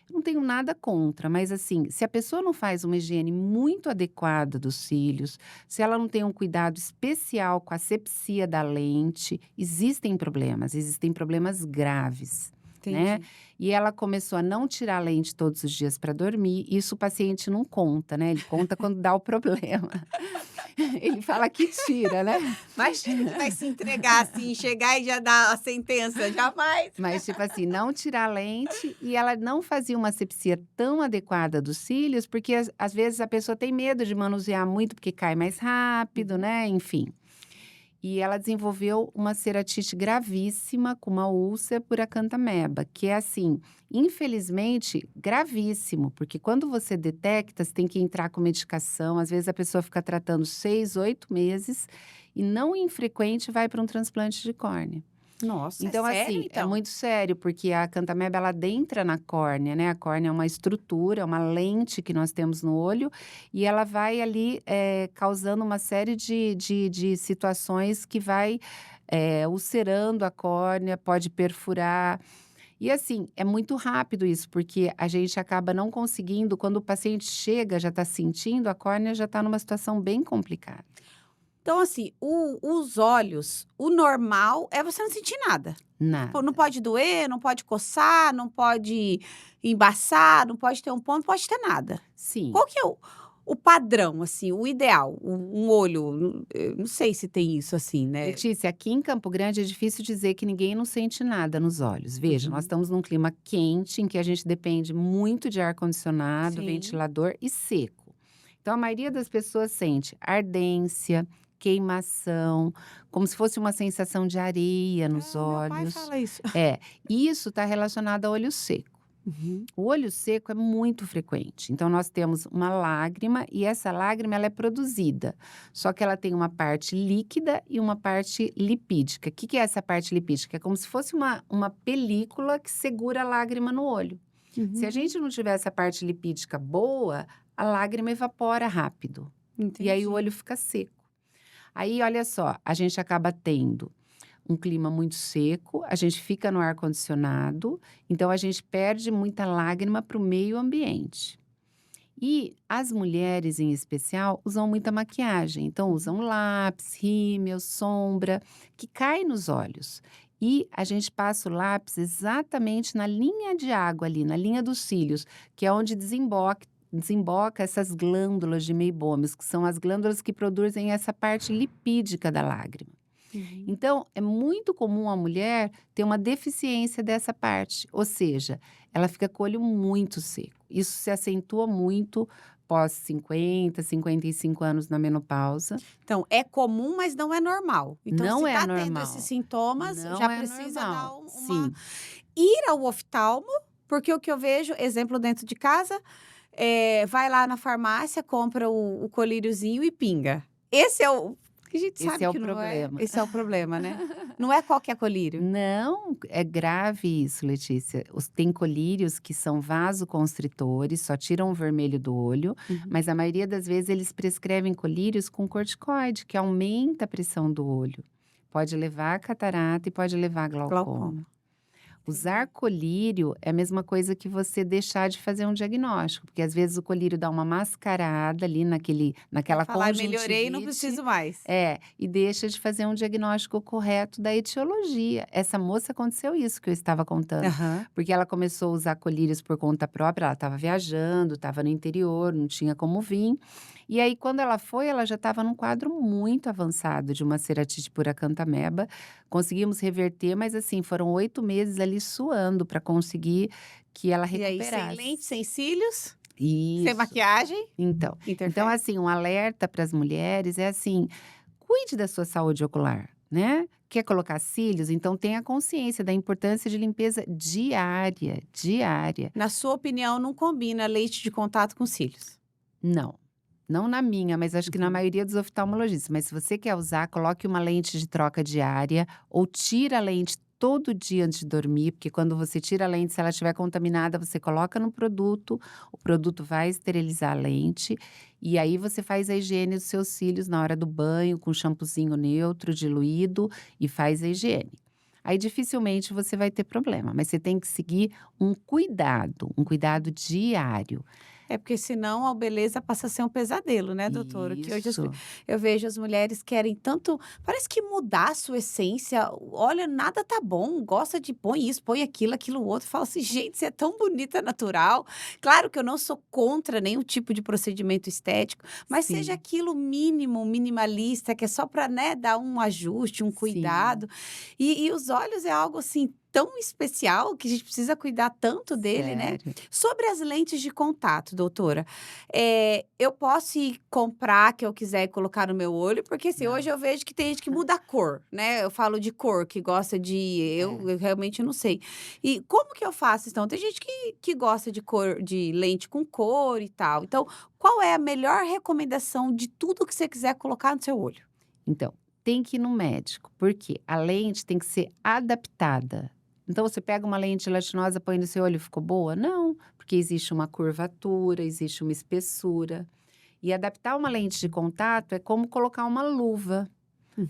Eu não tenho nada contra, mas assim, se a pessoa não faz uma higiene muito adequada dos cílios, se ela não tem um cuidado especial com a asepsia da lente, existem problemas graves, né? Entendi. E ela começou a não tirar a lente todos os dias para dormir, isso o paciente não conta, né? Ele conta quando dá o problema. Ele fala que tira, né? Imagina que vai se entregar assim, chegar e já dar a sentença, jamais. Mas, tipo assim, não tirar a lente e ela não fazia uma asepsia tão adequada dos cílios, porque às vezes a pessoa tem medo de manusear muito, porque cai mais rápido, Uhum. né? Enfim. E ela desenvolveu uma ceratite gravíssima com uma úlcera por acanthameba, que é assim, infelizmente, gravíssimo, porque quando você detecta, você tem que entrar com medicação, às vezes a pessoa fica tratando 6, 8 meses e não infrequente vai para um transplante de córnea. Nossa, é Então, sério assim, é então? muito sério, porque a acanthameba ela adentra na córnea, né? A córnea é uma estrutura, é uma lente que nós temos no olho, e ela vai ali causando uma série de situações que vai ulcerando a córnea, pode perfurar. E assim, é muito rápido isso, porque a gente acaba não conseguindo, quando o paciente chega, já está sentindo, a córnea já está numa situação bem complicada. Então, assim, os olhos, o normal é você não sentir nada. Tipo, não Nada. pode doer, não pode coçar, não pode embaçar, não pode ter um ponto, não pode ter nada. Sim. Qual que é o padrão, assim, o ideal? Um olho, eu não sei se tem isso assim, né? Letícia, aqui em Campo Grande é difícil dizer que ninguém não sente nada nos olhos. Veja, nós Uhum. estamos num clima quente, em que a gente depende muito de ar-condicionado, Sim. ventilador e seco. Então, a maioria das pessoas sente ardência, queimação, como se fosse uma sensação de areia nos Meu pai olhos. fala isso. É, isso está relacionado ao olho seco. Uhum. O olho seco é muito frequente. Então, nós temos uma lágrima e essa lágrima ela é produzida. Só que ela tem uma parte líquida e uma parte lipídica. O que, que é essa parte lipídica? É como se fosse uma película que segura a lágrima no olho. Se a Uhum. gente não tiver essa parte lipídica boa, a lágrima evapora rápido. E aí o Entendi. olho fica seco. Aí, olha só, a gente acaba tendo um clima muito seco, a gente fica no ar-condicionado, então a gente perde muita lágrima para o meio ambiente. E as mulheres, em especial, usam muita maquiagem. Então, usam lápis, rímel, sombra, que cai nos olhos. E a gente passa o lápis exatamente na linha de água ali, na linha dos cílios, que é onde desemboca essas glândulas de meibômios, que são as glândulas que produzem essa parte lipídica da lágrima. Uhum. Então, é muito comum a mulher ter uma deficiência dessa parte, ou seja, ela fica com o olho muito seco. Isso se acentua muito pós 50, 55 anos na menopausa. Então, é comum, mas não é normal. Então, se Não é tá tendo esses normal. sintomas, já Não é precisa dar normal. uma Sim, ir ao oftalmo, porque o que eu vejo, exemplo dentro de casa, vai lá na farmácia, compra o colíriozinho e pinga. Esse é o que a gente esse sabe é o que não é, problema. esse é o problema, né. Não é qualquer colírio. Não, é grave isso, Letícia. Tem colírios que são vasoconstritores, só tiram o vermelho do olho, Uhum. mas a maioria das vezes eles prescrevem colírios com corticoide, que aumenta a pressão do olho. Pode levar a catarata e pode levar a glaucoma. Glaucoma. Usar Entendi. colírio é a mesma coisa que você deixar de fazer um diagnóstico, porque às vezes o colírio dá uma mascarada ali Pra naquela falar: "Melhorei, não conjuntivite. preciso mais". E deixa de fazer um diagnóstico correto da etiologia. Essa moça aconteceu isso que eu estava contando, Aham. porque ela começou a usar colírios por conta própria, ela estava viajando, estava no interior, não tinha como vir. E aí, quando ela foi, ela já estava num quadro muito avançado de uma ceratite por acanthameba. Conseguimos reverter, mas assim, foram 8 meses ali suando para conseguir que ela E aí, sem lente, recuperasse. sem cílios, sem Isso. maquiagem, Então, interfere? assim, um alerta para as mulheres é assim: cuide da sua saúde ocular, né? Quer colocar cílios? Então tenha consciência da importância de limpeza diária, diária. Na sua opinião, não combina leite de contato com cílios? Não, não na minha, mas acho que na Uhum. maioria dos oftalmologistas. Mas se você quer usar, coloque uma lente de troca diária ou tira a lente todo dia antes de dormir, porque quando você tira a lente, se ela estiver contaminada, você coloca no produto, o produto vai esterilizar a lente, e aí você faz a higiene dos seus cílios na hora do banho, com shampoozinho neutro, diluído, e faz a higiene. Aí dificilmente você vai ter problema, mas você tem que seguir um cuidado diário. É porque senão a beleza passa a ser um pesadelo, né, doutora? Que hoje Isso. eu vejo as mulheres querem tanto, parece que mudar a sua essência. Olha, nada tá bom, gosta de põe isso, põe aquilo, aquilo outro. Fala assim, gente, você é tão bonita, natural. Claro que eu não sou contra nenhum tipo de procedimento estético, mas seja Sim, aquilo mínimo, minimalista, que é só para, né, dar um ajuste, um sim, cuidado. E os olhos é algo assim tão especial que a gente precisa cuidar tanto dele, né? sério. Sobre as lentes de contato, doutora, eu posso ir comprar que eu quiser e colocar no meu olho? Porque, assim, hoje Não, eu vejo que tem gente que muda a cor, né, eu falo de cor, que gosta de é. eu realmente não sei. E como que eu faço, então? Tem gente que gosta de cor de lente com cor e tal, então, qual é a melhor recomendação de tudo que você quiser colocar no seu olho? Então, tem que ir no médico, porque a lente tem que ser adaptada. Então, você pega uma lente gelatinosa, põe no seu olho, ficou boa? Não, porque existe uma curvatura, existe uma espessura. E adaptar uma lente de contato é como colocar uma luva.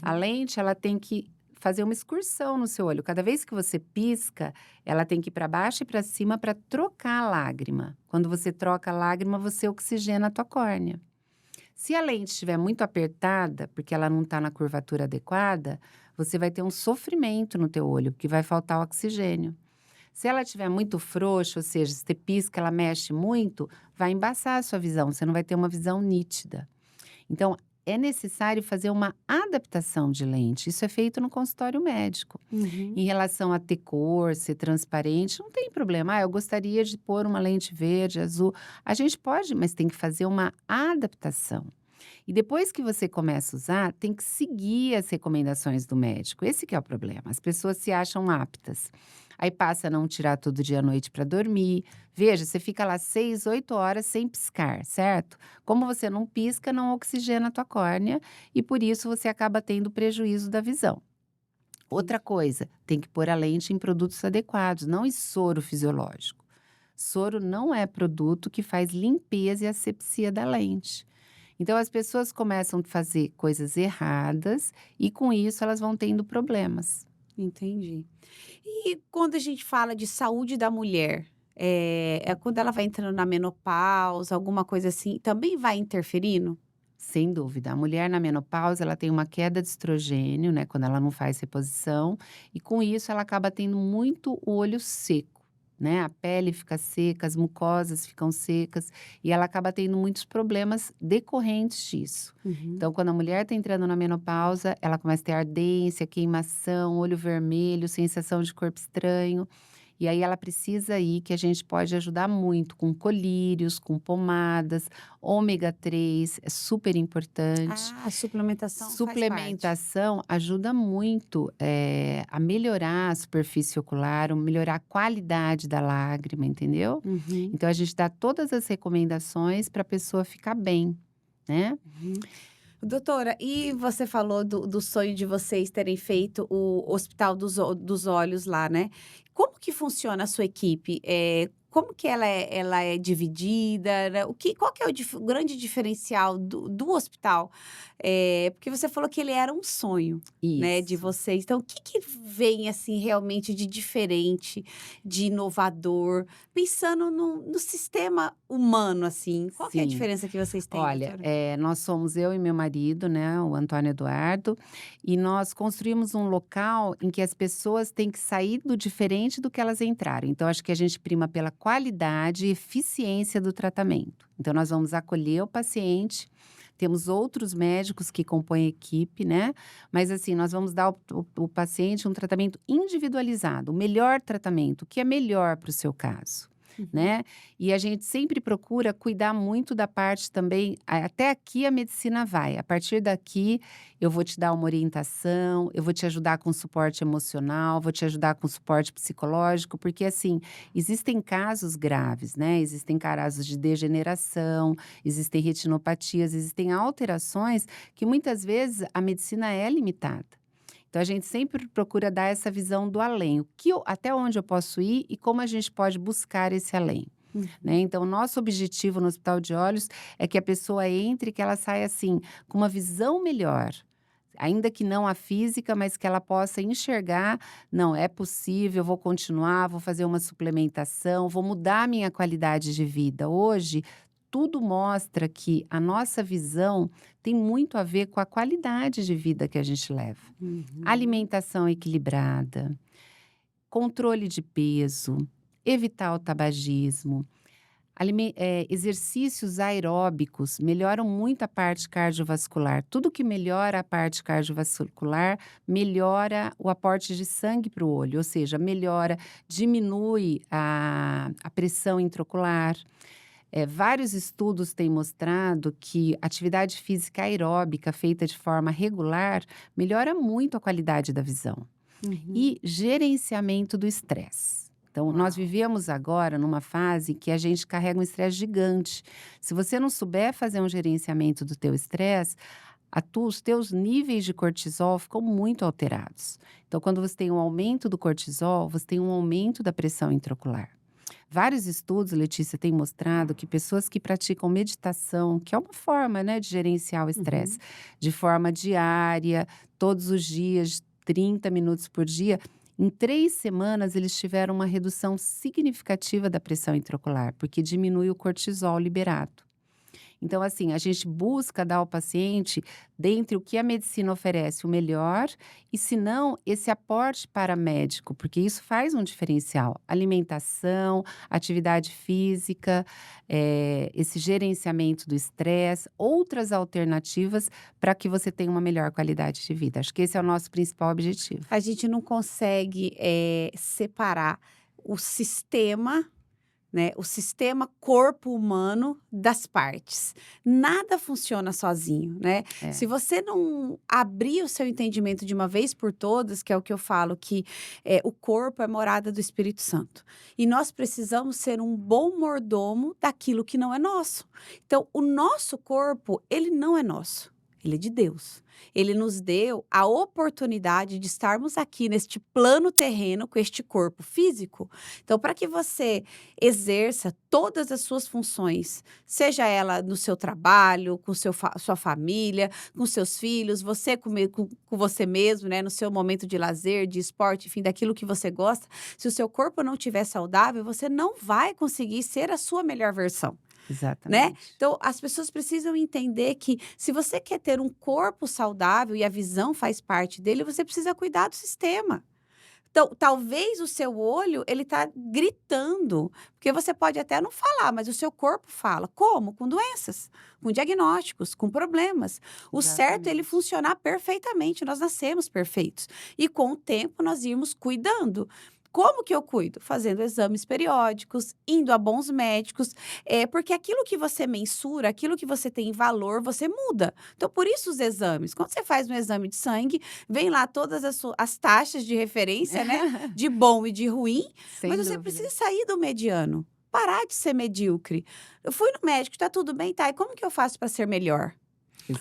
A Uhum. lente, ela tem que fazer uma excursão no seu olho. Cada vez que você pisca, ela tem que ir para baixo e para cima para trocar a lágrima. Quando você troca a lágrima, você oxigena a tua córnea. Se a lente estiver muito apertada, porque ela não está na curvatura adequada, você vai ter um sofrimento no teu olho, porque vai faltar oxigênio. Se ela estiver muito frouxa, ou seja, se você pisca, ela mexe muito, vai embaçar a sua visão, você não vai ter uma visão nítida. Então, é necessário fazer uma adaptação de lente. Isso é feito no consultório médico. Uhum. Em relação a ter cor, ser transparente, não tem problema. Eu gostaria de pôr uma lente verde, azul. A gente pode, mas tem que fazer uma adaptação. E depois que você começa a usar, tem que seguir as recomendações do médico. Esse que é o problema. As pessoas se acham aptas. Aí passa a não tirar todo dia à noite para dormir. Veja, você fica lá 6, 8 horas sem piscar, certo? Como você não pisca, não oxigena a tua córnea e por isso você acaba tendo prejuízo da visão. Outra coisa, tem que pôr a lente em produtos adequados, não em soro fisiológico. Soro não é produto que faz limpeza e asepsia da lente. Então as pessoas começam a fazer coisas erradas e com isso elas vão tendo problemas. Entendi. E quando a gente fala de saúde da mulher, é quando ela vai entrando na menopausa, alguma coisa assim, também vai interferindo? Sem dúvida, a mulher na menopausa ela tem uma queda de estrogênio, né, quando ela não faz reposição, e com isso ela acaba tendo muito o olho seco, né, a pele fica seca, as mucosas ficam secas, e ela acaba tendo muitos problemas decorrentes disso. Uhum. Então, quando a mulher está entrando na menopausa, ela começa a ter ardência, queimação, olho vermelho, sensação de corpo estranho. E aí ela precisa ir, que a gente pode ajudar muito com colírios, com pomadas, ômega 3 é super importante. Ah, a suplementação faz parte. Suplementação ajuda muito, a melhorar a superfície ocular, melhorar a qualidade da lágrima, entendeu? Uhum, Então a gente dá todas as recomendações para a pessoa ficar bem, né? uhum. Doutora, e você falou do sonho de vocês terem feito o Hospital dos Olhos lá, né. Como que funciona a sua equipe? Como que ela é dividida, né, qual que é o grande diferencial do hospital? Porque você falou que ele era um sonho, né, de Isso. vocês, então o que que vem, assim, realmente de diferente, de inovador, pensando no sistema humano, assim, qual que é a Sim. diferença que vocês têm, Olha, doutora? nós somos eu e meu marido, né, o Antônio Eduardo, e nós construímos um local em que as pessoas têm que sair do diferente do que elas entraram. Então, acho que a gente prima pela qualidade e eficiência do tratamento. Então, nós vamos acolher o paciente, temos outros médicos que compõem a equipe, né? Mas assim, nós vamos dar o paciente um tratamento individualizado, o melhor tratamento, o que é melhor para o seu caso. Uhum. Né? E a gente sempre procura cuidar muito da parte também, até aqui a medicina vai, a partir daqui eu vou te dar uma orientação, eu vou te ajudar com suporte emocional, vou te ajudar com suporte psicológico, porque assim, existem casos graves, né? Existem casos de degeneração, existem retinopatias, existem alterações que muitas vezes a medicina é limitada. Então a gente sempre procura dar essa visão do além, até onde eu posso ir e como a gente pode buscar esse além, né. Uhum. Então nosso objetivo no hospital de olhos é que a pessoa entre e que ela saia, assim, com uma visão melhor, ainda que não a física, mas que ela possa enxergar: "Não, é possível, eu vou continuar, vou fazer uma suplementação, vou mudar a minha qualidade de vida". Hoje, tudo mostra que a nossa visão tem muito a ver com a qualidade de vida que a gente leva. Uhum. Alimentação equilibrada, controle de peso, evitar o tabagismo, exercícios aeróbicos melhoram muito a parte cardiovascular. Tudo que melhora a parte cardiovascular melhora o aporte de sangue para o olho, ou seja, diminui a pressão intraocular. Vários estudos têm mostrado que atividade física aeróbica feita de forma regular melhora muito a qualidade da visão. Uhum. E gerenciamento do estresse. Então, nós Uau. vivemos agora numa fase que a gente carrega um estresse gigante. Se você não souber fazer um gerenciamento do teu estresse, os teus níveis de cortisol ficam muito alterados. Então, quando você tem um aumento do cortisol, você tem um aumento da pressão intraocular. Vários estudos, Letícia, têm mostrado que pessoas que praticam meditação, que é uma forma, né, de gerenciar o estresse, Uhum. de forma diária, todos os dias, 30 minutos por dia, em 3 semanas eles tiveram uma redução significativa da pressão intraocular, porque diminui o cortisol liberado. Então, assim, a gente busca dar ao paciente, dentre o que a medicina oferece, o melhor, e se não, esse aporte paramédico, porque isso faz um diferencial. Alimentação, atividade física, esse gerenciamento do estresse, outras alternativas para que você tenha uma melhor qualidade de vida. Acho que esse é o nosso principal objetivo. A gente não consegue, separar o sistema, né, o sistema corpo humano das partes. Nada funciona sozinho, né. É, Se você não abrir o seu entendimento de uma vez por todas, que é o que eu falo que, o corpo é morada do Espírito Santo, e nós precisamos ser um bom mordomo daquilo que não é nosso. Então o nosso corpo, ele não é nosso, ele é de Deus. Ele nos deu a oportunidade de estarmos aqui neste plano terreno com este corpo físico. Então, para que você exerça todas as suas funções, seja ela no seu trabalho, com sua família, com seus filhos, você com você mesmo, né, no seu momento de lazer, de esporte, enfim, daquilo que você gosta, se o seu corpo não estiver saudável, você não vai conseguir ser a sua melhor versão, né? exatamente. Então, as pessoas precisam entender que se você quer ter um corpo saudável e a visão faz parte dele, você precisa cuidar do sistema. Então, talvez o seu olho, ele tá gritando, porque você pode até não falar, mas o seu corpo fala. Como? Com doenças, com diagnósticos, com problemas. O certo é ele Exatamente. funcionar perfeitamente, nós nascemos perfeitos. E com o tempo nós irmos cuidando. Como que eu cuido? Fazendo exames periódicos, indo a bons médicos, porque aquilo que você mensura, aquilo que você tem em valor, você muda. Então, por isso os exames. Quando você faz um exame de sangue, vem lá todas as taxas de referência, né, de bom e de ruim, mas Sem você dúvida. precisa sair do mediano, parar de ser medíocre. Eu fui no médico, tá tudo bem, tá, e como que eu faço para ser melhor?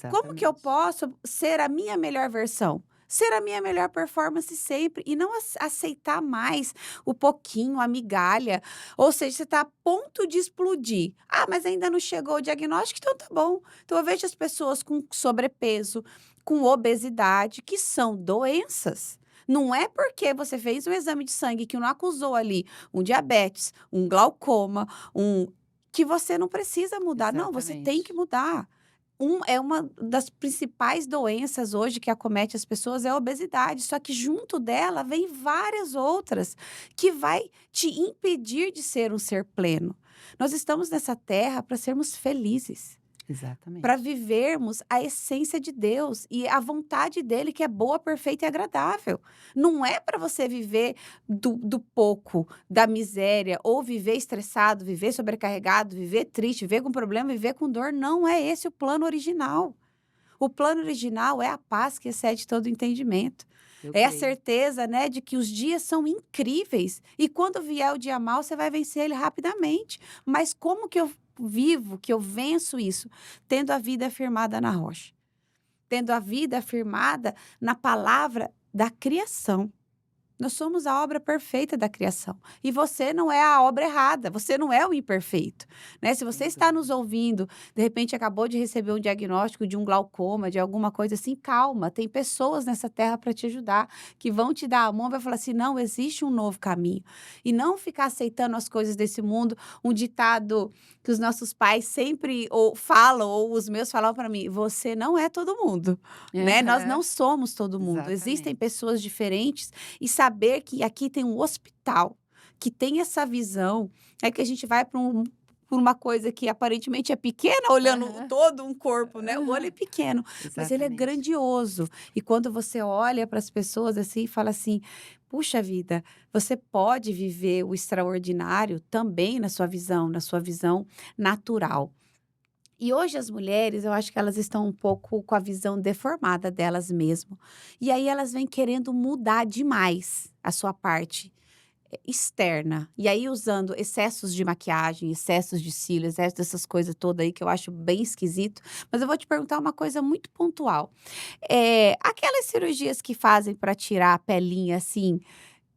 Como que eu Exatamente. posso ser a minha melhor versão? Ser a minha melhor performance sempre e não aceitar mais o pouquinho, a migalha. Ou seja, você está a ponto de explodir. Ah, mas ainda não chegou o diagnóstico, então tá bom. Então eu vejo as pessoas com sobrepeso, com obesidade, que são doenças. Não é porque você fez um exame de sangue que não acusou ali um diabetes, um glaucoma, um que você não precisa mudar. Não, você tem que Exatamente. mudar. É uma das principais doenças hoje que acomete as pessoas é a obesidade, só que junto dela vem várias outras que vai te impedir de ser um ser pleno. Nós estamos nessa terra para sermos felizes, para Exatamente. vivermos a essência de Deus e a vontade dele que é boa, perfeita e agradável. Não é para você viver do pouco, da miséria, ou viver estressado, viver sobrecarregado, viver triste, viver com problema, viver com dor. Não é esse o plano original. O plano original é a paz que excede todo entendimento. Eu É a creio. certeza, né, de que os dias são incríveis e quando vier o dia mau, você vai vencer ele rapidamente. Mas como que eu vivo, que eu venço isso? Tendo a vida firmada na rocha, tendo a vida firmada na palavra da criação. Nós somos a obra perfeita da criação. E você não é a obra errada, você não é o imperfeito, né? Se você Sem está nos dúvida. ouvindo, de repente acabou de receber um diagnóstico de um glaucoma, de alguma coisa assim, calma, tem pessoas nessa terra para te ajudar, que vão te dar a mão, vai falar assim: "Não, existe um novo caminho". E não ficar aceitando as coisas desse mundo, um ditado que os nossos pais sempre ou falam, ou os meus falavam para mim: "Você não é todo mundo", né? Nós não Aham. somos todo mundo. Existem Exatamente. pessoas diferentes e saber que aqui tem um hospital que tem essa visão, é que a gente vai para por uma coisa que aparentemente é pequena, olhando Aham. todo um corpo, né, o olho é Aham. pequeno, mas ele é Exatamente. grandioso. E quando você olha para as pessoas, assim, e fala assim: "Puxa vida, você pode viver o extraordinário também na sua visão natural". E hoje as mulheres, eu acho que elas estão um pouco com a visão deformada delas mesmo. E aí elas vêm querendo mudar demais a sua parte externa. E aí usando excessos de maquiagem, excessos de cílios, excessos dessas coisas todas aí que eu acho bem esquisito. Mas eu vou te perguntar uma coisa muito pontual. Aquelas cirurgias que fazem para tirar a pelinha assim,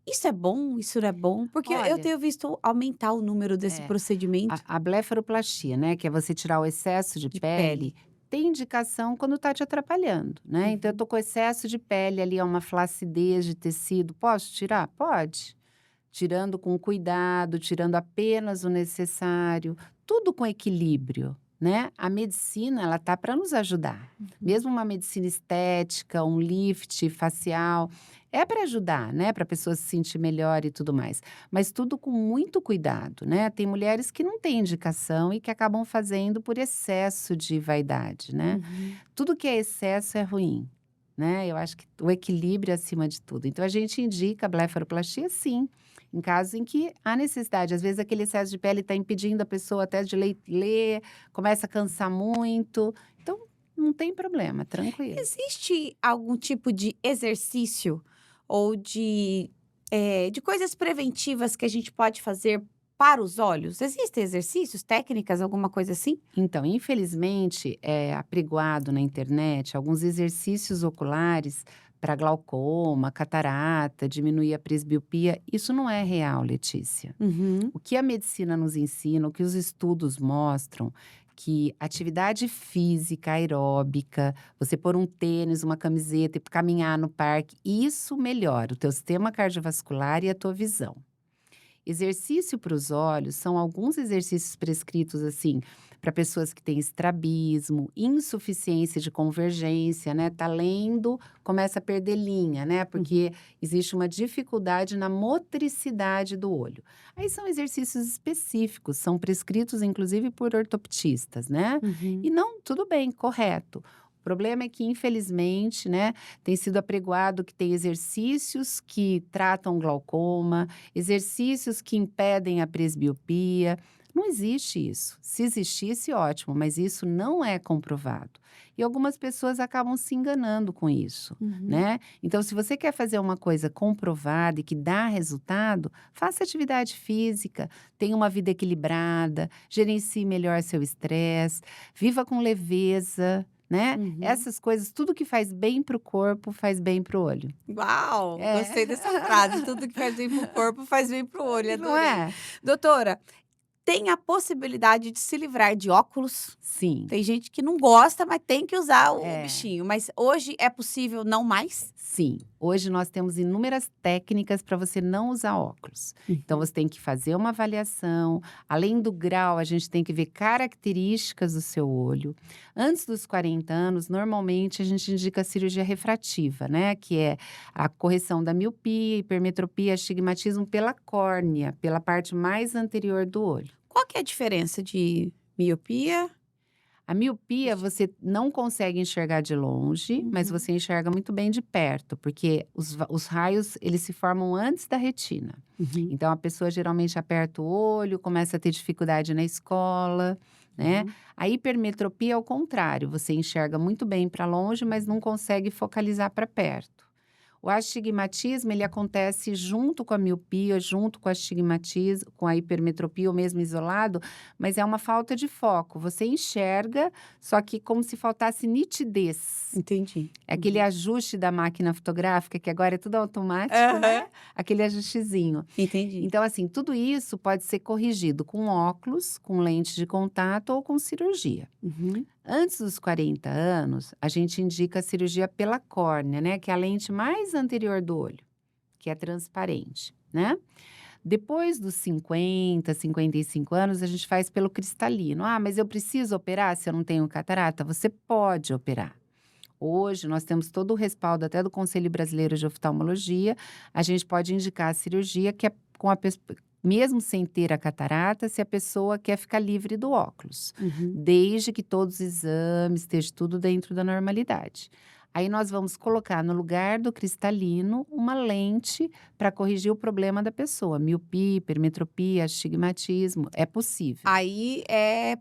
isso é bom? Isso não é bom? Porque eu Olha, tenho visto aumentar o número desse é, procedimento a blefaroplastia, né, que é você tirar o excesso de de pele, pele. tem indicação quando tá te atrapalhando, né. Então eu Uhum. tô com excesso de pele ali, é uma flacidez de tecido, posso tirar? Pode. Tirando com cuidado, tirando apenas o necessário, tudo com equilíbrio, né, a medicina ela tá para nos ajudar. Mesmo uma medicina estética, um lift facial, é para ajudar, né, para a pessoa se sentir melhor e tudo mais. Mas tudo com muito cuidado, né. Tem mulheres que não têm indicação e que acabam fazendo por excesso de vaidade, né. Uhum. Tudo que é excesso é ruim, né. Eu acho que o equilíbrio é acima de tudo. Então a gente indica a blefaroplastia sim, em casos em que há necessidade. Às vezes aquele excesso de pele está impedindo a pessoa até de ler, começa a cansar muito. Então não tem problema, tranquilo. Existe algum tipo de exercício ou de coisas preventivas que a gente pode fazer para os olhos? Existem exercícios, técnicas, alguma coisa assim? Então, infelizmente, é apregoado na internet alguns exercícios oculares para glaucoma, catarata, diminuir a presbiopia. Isso não é real, Letícia. Uhum. O que a medicina nos ensina, o que os estudos mostram, que atividade física, aeróbica, você pôr um tênis, uma camiseta e caminhar no parque, isso melhora o teu sistema cardiovascular e a tua visão. Exercício para os olhos são alguns exercícios prescritos assim para pessoas que têm estrabismo, insuficiência de convergência, né? Tá lendo, começa a perder linha, né? Porque existe uma dificuldade na motricidade do olho. Aí são exercícios específicos, são prescritos inclusive por ortoptistas, né? Uhum. E não, tudo bem, correto. O problema é que, infelizmente, né, tem sido apregoado que tem exercícios que tratam glaucoma, exercícios que impedem a presbiopia. Não existe isso. Se existisse, ótimo, mas isso não é comprovado. E algumas pessoas acabam se enganando com isso, Uhum. né? Então, se você quer fazer uma coisa comprovada e que dá resultado, faça atividade física, tenha uma vida equilibrada, gerencie melhor seu estresse, viva com leveza, né? Uhum. Essas coisas, tudo que faz bem para o corpo, faz bem para o olho. Uau, É. gostei dessa frase. Tudo que faz bem pro corpo faz bem pro olho, Não adorei. é? Doutora, tem a possibilidade de se livrar de óculos? Sim. Tem gente que não gosta, mas tem que usar o É. bichinho. Mas hoje é possível não mais? Sim, hoje nós temos inúmeras técnicas para você não usar óculos. Então Uhum. você tem que fazer uma avaliação, além do grau, a gente tem que ver características do seu olho. Antes dos 40 anos, normalmente a gente indica a cirurgia refrativa, né, que é a correção da miopia, hipermetropia, astigmatismo pela córnea, pela parte mais anterior do olho. Qual que é a diferença de miopia? A miopia, você não consegue enxergar de longe, mas Uhum. você enxerga muito bem de perto, porque os raios, eles se formam antes da retina. Uhum. Então, a pessoa geralmente aperta o olho, começa a ter dificuldade na escola, né? Uhum. A hipermetropia é o contrário, você enxerga muito bem para longe, mas não consegue focalizar para perto. O astigmatismo, ele acontece junto com a miopia, junto com o astigmatismo, com a hipermetropia ou mesmo isolado, mas é uma falta de foco. Você enxerga, só que como se faltasse nitidez. Entendi. É aquele ajuste da máquina fotográfica, que agora é tudo automático, Aham. né? Aquele ajustezinho. Entendi. Então, assim, tudo isso pode ser corrigido com óculos, com lente de contato ou com cirurgia. Uhum. Antes dos 40 anos, a gente indica a cirurgia pela córnea, né? Que é a lente mais anterior do olho, que é transparente, né? Depois dos 50, 55 anos, a gente faz pelo cristalino. Ah, mas eu preciso operar se eu não tenho catarata? Você pode operar. Hoje, nós temos todo o respaldo até do Conselho Brasileiro de Oftalmologia. A gente pode indicar a cirurgia que é com a mesmo sem ter a catarata, se a pessoa quer ficar livre do óculos, Uhum. desde que todos os exames esteja tudo dentro da normalidade. Aí nós vamos colocar no lugar do cristalino uma lente para corrigir o problema da pessoa, miopia, hipermetropia, astigmatismo, é possível. Aí é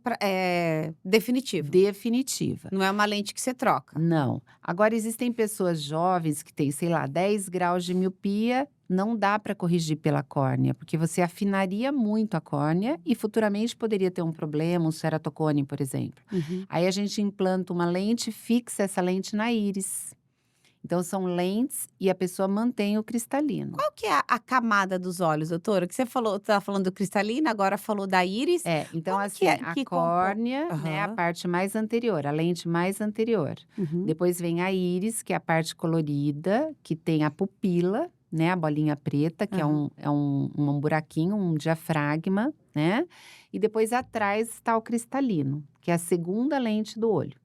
definitivo. Definitiva. Não é uma lente que você troca. Não. Agora existem pessoas jovens que têm, sei lá, 10 graus de miopia, não dá para corrigir pela córnea, porque você afinaria muito a córnea e futuramente poderia ter um problema, um ceratocone, por exemplo. Uhum. Aí a gente implanta uma lente, fixa essa lente na íris. Então são lentes e a pessoa mantém o cristalino. Qual que é a camada dos olhos, doutora? Que você falou, estava falando do cristalino, agora falou da íris. É, então Como que assim, é a que compõe? córnea, né, a Aham. parte mais anterior, a lente mais anterior. Uhum. Depois vem a íris, que é a parte colorida, que tem a pupila, né, a bolinha preta, que Aham. um buraquinho, um diafragma, né? E depois atrás está o cristalino, que é a segunda lente do olho.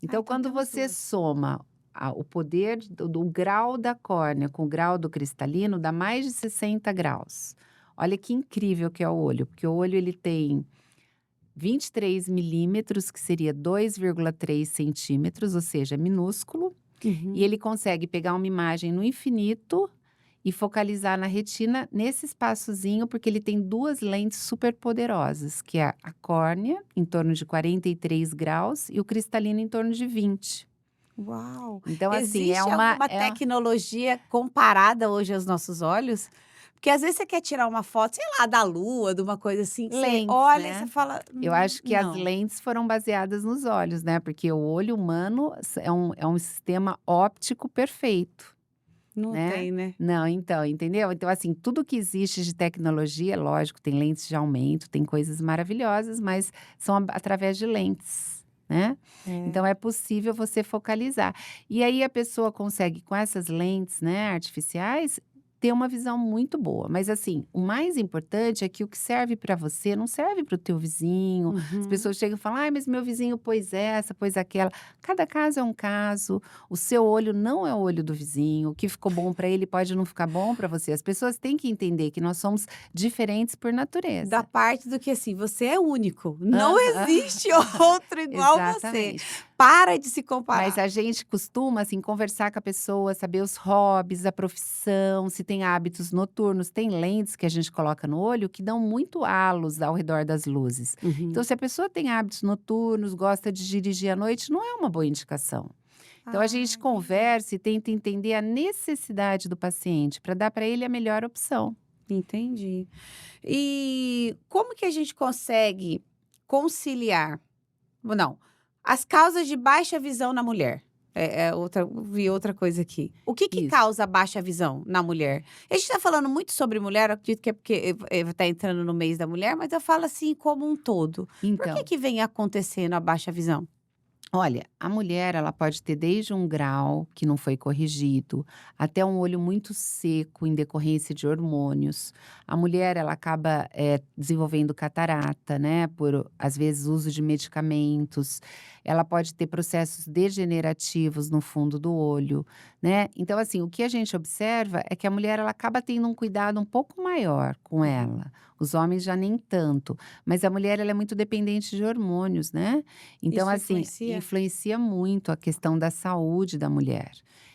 Ah, Então, então quando temos você 2. soma o poder do grau da córnea com o grau do cristalino, dá mais de 60 graus. Olha que incrível que é o olho, porque o olho ele tem 23 milímetros, que seria 2,3 centímetros, ou seja, é minúsculo, e Uhum. ele consegue pegar uma imagem no infinito e focalizar na retina nesse espaçozinho, porque ele tem duas lentes super poderosas, que é a córnea, em torno de 43 graus, e o cristalino em torno de 20. Uau! Então, assim, Existe alguma é tecnologia comparada hoje aos nossos olhos? Porque às vezes você quer tirar uma foto, sei lá, da lua, de uma coisa assim, que você lentes, olha e você né? fala: Eu acho que as não, lentes foram baseadas nos olhos, né? Porque o olho humano é um sistema óptico perfeito. não Né. tem, né? Não, então, entendeu? Então, assim, tudo que existe de tecnologia, lógico, tem lentes de aumento, tem coisas maravilhosas, mas são através de lentes, né. É. Então é possível você focalizar. E aí a pessoa consegue com essas lentes, né, artificiais, ter uma visão muito boa. Mas assim, o mais importante é que o que serve para você não serve para o teu vizinho. As Uhum. pessoas chegam e falam: "Ai, mas meu vizinho pôs essa, pôs aquela". Cada caso é um caso. O seu olho não é o olho do vizinho, o que ficou bom para ele pode não ficar bom para você. As pessoas têm que entender que nós somos diferentes por Da natureza. parte do que assim, você é único, não Aham. existe outro igual você. Exatamente. Para de se Mas comparar. a gente costuma, assim, conversar com a pessoa, saber os hobbies, a profissão, se tem hábitos noturnos. Tem lentes que a gente coloca no olho que dão muito halos ao redor das luzes. Então, Uhum. se a pessoa tem hábitos noturnos, gosta de dirigir à noite, não é uma boa indicação. Então, a Ah, gente entendi. conversa e tenta entender a necessidade do paciente para dar para ele a melhor opção. Entendi. E como que a gente consegue conciliar não, as causas de baixa visão na mulher? É outra vi outra coisa aqui. O que que Isso. causa baixa visão na mulher? A gente tá falando muito sobre mulher, eu acredito que é porque, tá entrando no mês da mulher, mas eu falo assim como um todo. Por que Então, que vem acontecendo a baixa visão? olha, a mulher ela pode ter desde um grau que não foi corrigido, até um olho muito seco em decorrência de hormônios. A mulher ela acaba, desenvolvendo catarata, né, por às vezes uso de medicamentos. Ela pode ter processos degenerativos no fundo do olho, né. Então assim, o que a gente observa é que a mulher ela acaba tendo um cuidado um pouco maior com Uhum. ela. Os homens já nem tanto, mas a mulher ela é muito dependente de hormônios, né. Então, Isso assim, influencia? influencia muito a questão da saúde da mulher.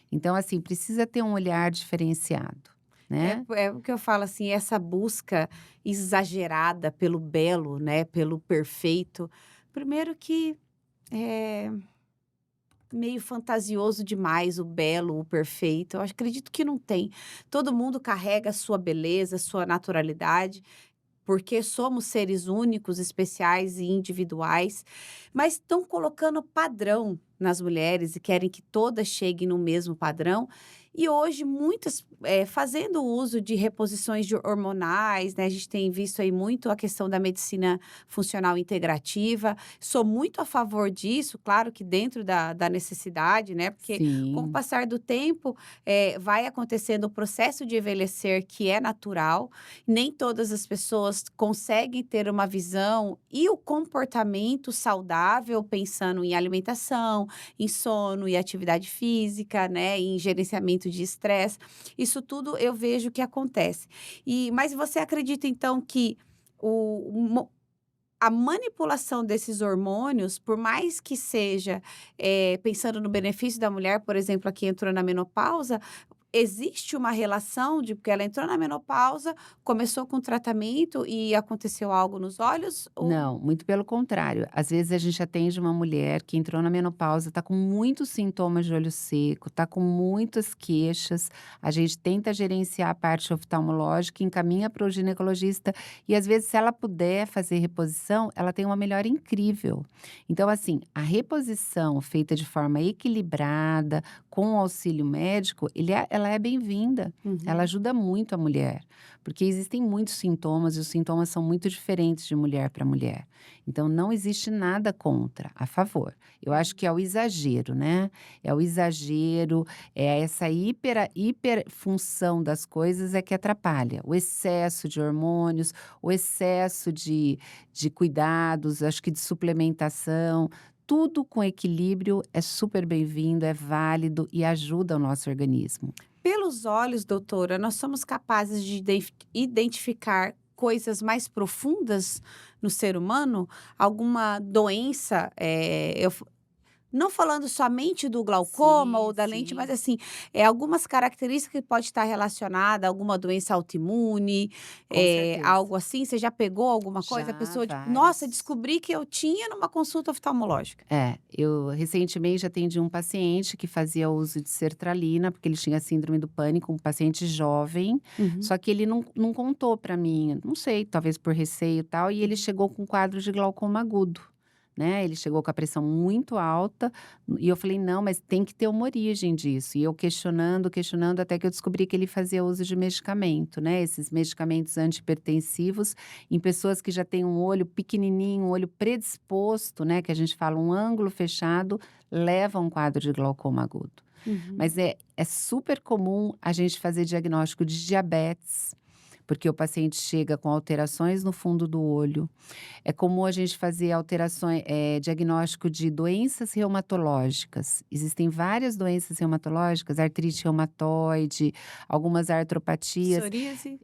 Então, assim, precisa ter um olhar diferenciado, né. É o que eu falo, assim, essa busca exagerada pelo belo, né, pelo perfeito. Primeiro que, é meio fantasioso demais o belo, o perfeito. Eu acredito que não tem. Todo mundo carrega a sua beleza, a sua naturalidade, porque somos seres únicos, especiais e individuais, mas estão colocando padrão nas mulheres e querem que todas cheguem no mesmo padrão. E hoje muitas, fazendo uso de reposições de hormonais, né, a gente tem visto aí muito a questão da medicina funcional integrativa. Sou muito a favor disso, claro que dentro da necessidade, né, porque com o Sim, passar do tempo, vai acontecendo o processo de envelhecer que é natural, nem todas as pessoas conseguem ter uma visão e o comportamento saudável, pensando em alimentação, em sono e atividade física, né, em gerenciamento de estresse. Isso tudo eu vejo que acontece. Mas você acredita então que a manipulação desses hormônios, por mais que seja, pensando no benefício da mulher, por exemplo, a que entrou na menopausa, existe uma relação de porque ela entrou na menopausa, começou com tratamento e aconteceu algo nos olhos ou não, muito pelo contrário. Às vezes a gente atende uma mulher que entrou na menopausa, está com muitos sintomas de olho seco, está com muitas queixas. A gente tenta gerenciar a parte oftalmológica, encaminha para o ginecologista e às vezes se ela puder fazer reposição, ela tem uma melhora incrível. Então assim, a reposição feita de forma equilibrada, com o auxílio médico, ela é bem-vinda. Ela Uhum. ajuda muito a mulher, porque existem muitos sintomas e os sintomas são muito diferentes de mulher para mulher. Então, não existe nada contra, a favor. Eu acho que é o exagero, né? É o exagero, é essa hiperfunção das coisas é que atrapalha. O excesso de hormônios, o excesso de cuidados, acho que de suplementação. Tudo com equilíbrio é super bem-vindo, é válido e ajuda o nosso organismo. Pelos olhos, doutora, nós somos capazes de identificar coisas mais profundas no ser humano? Alguma doença, não falando somente do glaucoma ou Sim, da lente, mas sim. assim, algumas características que pode estar relacionada a alguma doença autoimune, Com certeza. algo assim. Você já pegou alguma coisa? A Já, pessoa, tipo: "Nossa, vários. descobri que eu tinha numa consulta oftalmológica". É, eu recentemente atendi um paciente que fazia uso de sertralina, porque ele tinha síndrome do pânico, um paciente jovem, Uhum. só que ele não contou para mim, não sei, talvez por receio e tal, e ele Uhum. chegou com um quadro de glaucoma agudo, né, ele chegou com a pressão muito alta, e eu falei: "Não, mas tem que ter uma origem disso", e eu questionando, questionando, até que eu descobri que ele fazia uso de medicamento, né, esses medicamentos antihipertensivos em pessoas que já têm um olho pequenininho, um olho predisposto, né, que a gente fala um ângulo fechado, leva a um quadro de glaucoma agudo. Uhum. Mas é super comum a gente fazer diagnóstico de diabetes, porque o paciente chega com alterações no fundo do olho. É comum a gente fazer diagnóstico de doenças reumatológicas. Existem várias doenças reumatológicas, artrite reumatoide, algumas artropatias, Psoríase?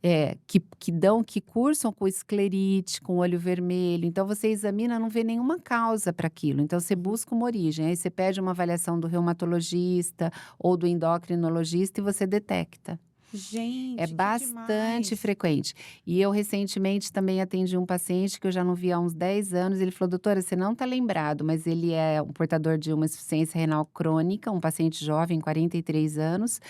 que cursam com esclerite, com olho vermelho. Então você examina, não vê nenhuma causa para aquilo. Então você Uhum. busca uma origem. Aí você pede uma avaliação do reumatologista ou do endocrinologista e você detecta. É Gente, que bastante demais. frequente. E eu recentemente também atendi um paciente que eu já não via há uns 10 anos, ele falou: "Doutora, você não está lembrado, mas ele é um portador de uma insuficiência renal crônica, um paciente jovem, 43 anos,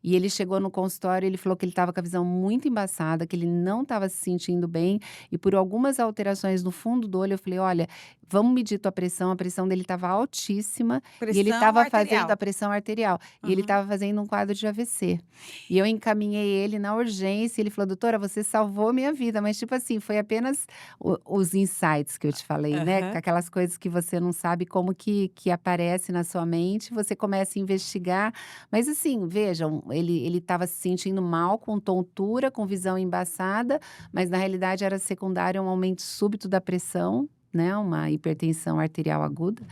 e ele chegou no consultório, ele falou que ele estava com a visão muito embaçada, que ele não estava se sentindo bem, e por algumas alterações no fundo do olho, eu falei: "Olha, vamos medir tua pressão", a pressão dele estava altíssima, e ele Pressão estava fazendo a arterial. pressão arterial, e ele Aham. estava fazendo um quadro de AVC. E eu encaminhei ele na urgência, ele falou: "Doutora, você salvou minha vida", mas tipo assim, foi apenas os insights que eu te falei, né, com Aham. aquelas coisas que você não sabe como que aparece na sua mente, você começa a investigar, mas assim, vejam, ele estava se sentindo mal, com tontura, com visão embaçada, mas na realidade era secundário a um aumento súbito da pressão, né, uma hipertensão arterial aguda,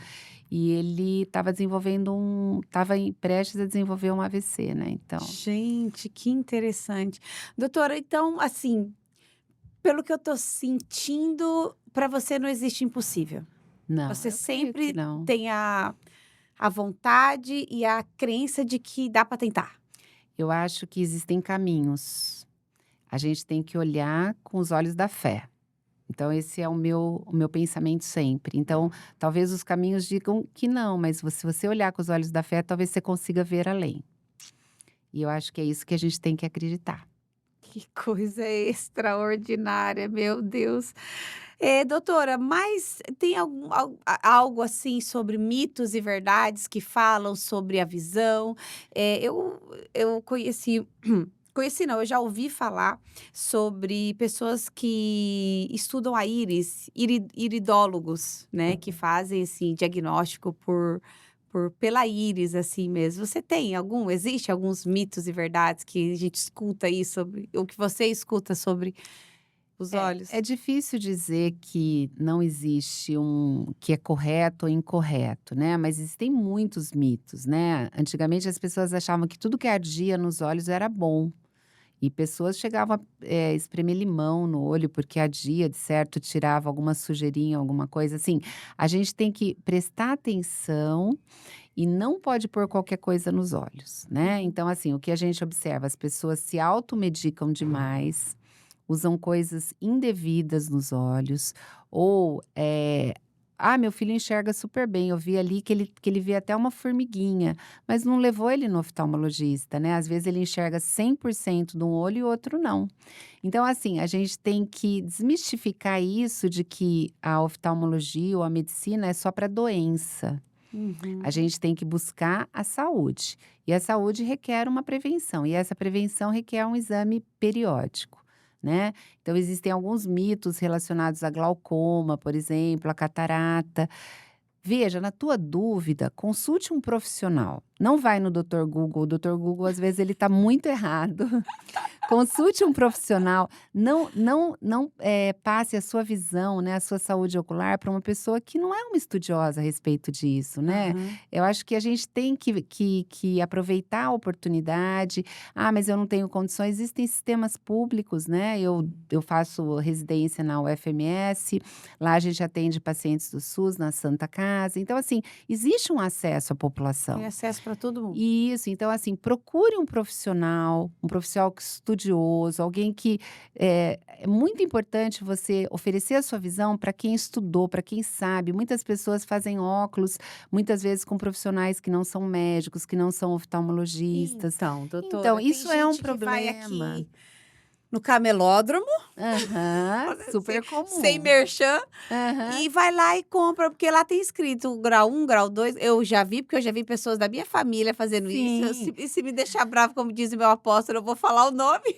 e ele estava prestes a desenvolver um AVC, né, então. Gente, que interessante. Doutora, então, assim, pelo que eu tô sentindo, para você não existe impossível. Não, Você eu creio que sempre não. tem a vontade e a crença de que dá para tentar. Eu acho que existem caminhos. A gente tem que olhar com os olhos da fé. Então esse é o meu pensamento sempre. Então, talvez os caminhos digam que não, mas se você olhar com os olhos da fé, talvez você consiga ver além. E eu acho que é isso que a gente tem que acreditar. Que coisa extraordinária, meu Deus. Doutora, mas tem algo assim sobre mitos e verdades que falam sobre a visão? Eu conheci, conheci não, eu já ouvi falar sobre pessoas que estudam a íris, iridólogos, né, que fazem assim diagnóstico pela íris, assim mesmo. Você tem existe alguns mitos e verdades que a gente escuta aí sobre, o que você escuta sobre os É olhos? difícil dizer que não existe um que é correto ou incorreto, né? Mas existem muitos mitos, né? Antigamente as pessoas achavam que tudo que ardia nos olhos era bom. E pessoas chegavam a, espremer limão no olho, porque ardia, de certo, tirava alguma sujeirinha, alguma coisa assim. A gente tem que prestar atenção e não pode pôr qualquer coisa nos olhos, né. Uhum. Então, assim, o que a gente observa, as pessoas se automedicam demais, usam coisas indevidas nos olhos ou, "Ah, meu filho enxerga super bem, eu vi ali que ele vê até uma formiguinha", mas não levou ele no oftalmologista, né, às vezes ele enxerga 100% de um olho e o outro não. Então, assim, a gente tem que desmistificar isso de que a oftalmologia ou a medicina é só para doença. A Uhum. gente tem que buscar a saúde. E a saúde requer uma prevenção. E essa prevenção requer um exame periódico, né? Então, existem alguns mitos relacionados a glaucoma, por exemplo, a catarata. Veja, na tua dúvida, consulte um profissional. Não vai no Dr. Google. O Dr. Google, às vezes, ele está muito errado. Consulte um profissional, não passe a sua visão, né, a sua saúde ocular para uma pessoa que não é uma estudiosa a respeito disso, né. Aham. Eu acho que a gente tem que aproveitar a oportunidade. "Ah, mas eu não tenho condições", existem sistemas públicos, né, eu faço residência na UFMS, lá a gente atende pacientes do SUS na Santa Casa, então assim, existe um acesso à Tem população. acesso para todo mundo. Isso, então assim, procure um profissional estudioso, alguém que é muito importante você oferecer a sua visão para quem estudou, para quem sabe. Muitas pessoas fazem óculos, muitas vezes com profissionais que não são médicos, que não são oftalmologistas. Então, Então, doutora, tem isso é um gente que vai problema. aqui no camelódromo, Aham, sem super sem comum. merchan, Aham, e vai lá e compra, porque lá tem escrito grau um, grau 2. Eu já vi, porque eu já vi pessoas da minha família fazendo isso. sim, E se me deixar bravo, como diz o meu apóstolo, eu vou falar o nome.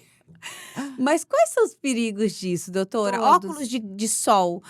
Mas quais são os perigos disso, doutora? Óculos todos. de sol.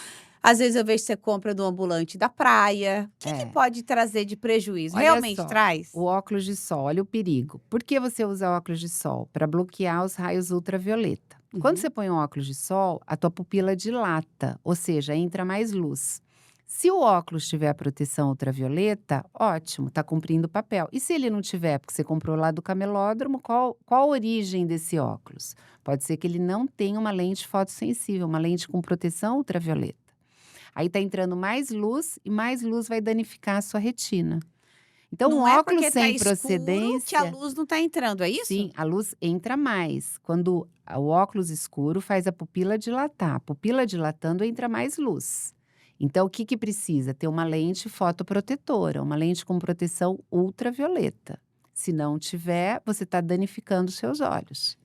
Às vezes eu vejo que você compra do ambulante da praia. O que É. pode trazer de prejuízo? Olha Realmente só, o traz? óculos de sol, olha o perigo. Por que você usa óculos de sol? Para bloquear os raios ultravioleta. Quando Uhum. você põe um óculos de sol, a tua pupila dilata, ou seja, entra mais luz. Se o óculos tiver a proteção ultravioleta, ótimo, está cumprindo o papel. E se ele não tiver, porque você comprou lá do camelódromo, qual a origem desse óculos? Pode ser que ele não tenha uma lente fotossensível, uma lente com proteção ultravioleta. Aí está entrando mais luz e mais luz vai danificar a sua retina. Então, um Não é óculos porque tá sem escuro que a procedência, luz não tá entrando, é isso? sim, a luz entra mais. Quando o óculos escuro faz a pupila dilatar. A pupila dilatando entra mais luz. Então, o que que precisa? Ter uma lente fotoprotetora, uma lente com proteção ultravioleta. Se não tiver, você está danificando os seus olhos.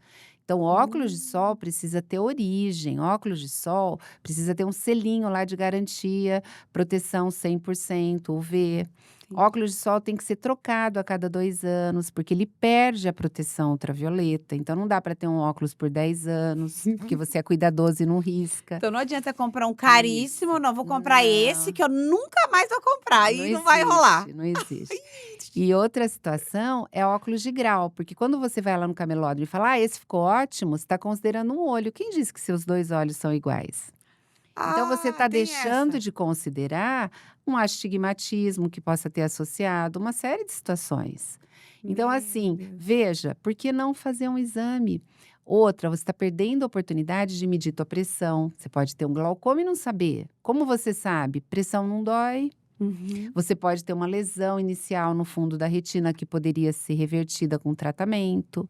Então, óculos de sol Hum, precisa ter origem, óculos de sol precisa ter um selinho lá de garantia, proteção 100% UV. entendi. Óculos de sol tem que ser trocado a cada 2 anos, porque ele perde a proteção ultravioleta, então não dá para ter um óculos por 10 anos, porque você é cuidadoso e não risca. Então não adianta comprar um Isso. caríssimo, não, vou comprar esse Não, que eu nunca mais vou comprar, não aí não vai rolar. existe, não existe. E outra situação é óculos de grau, porque quando você vai lá no camelódromo e fala: "Ah, esse ficou ótimo", você está considerando um olho. Quem disse que seus 2 olhos são iguais? Então você Ah, está tem deixando essa. de considerar um astigmatismo que possa ter associado, uma série de situações. Então, Meu assim, Deus. veja, por que não fazer um exame? Outra, você está perdendo a oportunidade de medir tua pressão. Você pode ter um glaucoma e não saber. Como você sabe? Pressão não dói. Uhum, Você pode ter uma lesão inicial no fundo da retina que poderia ser revertida com tratamento.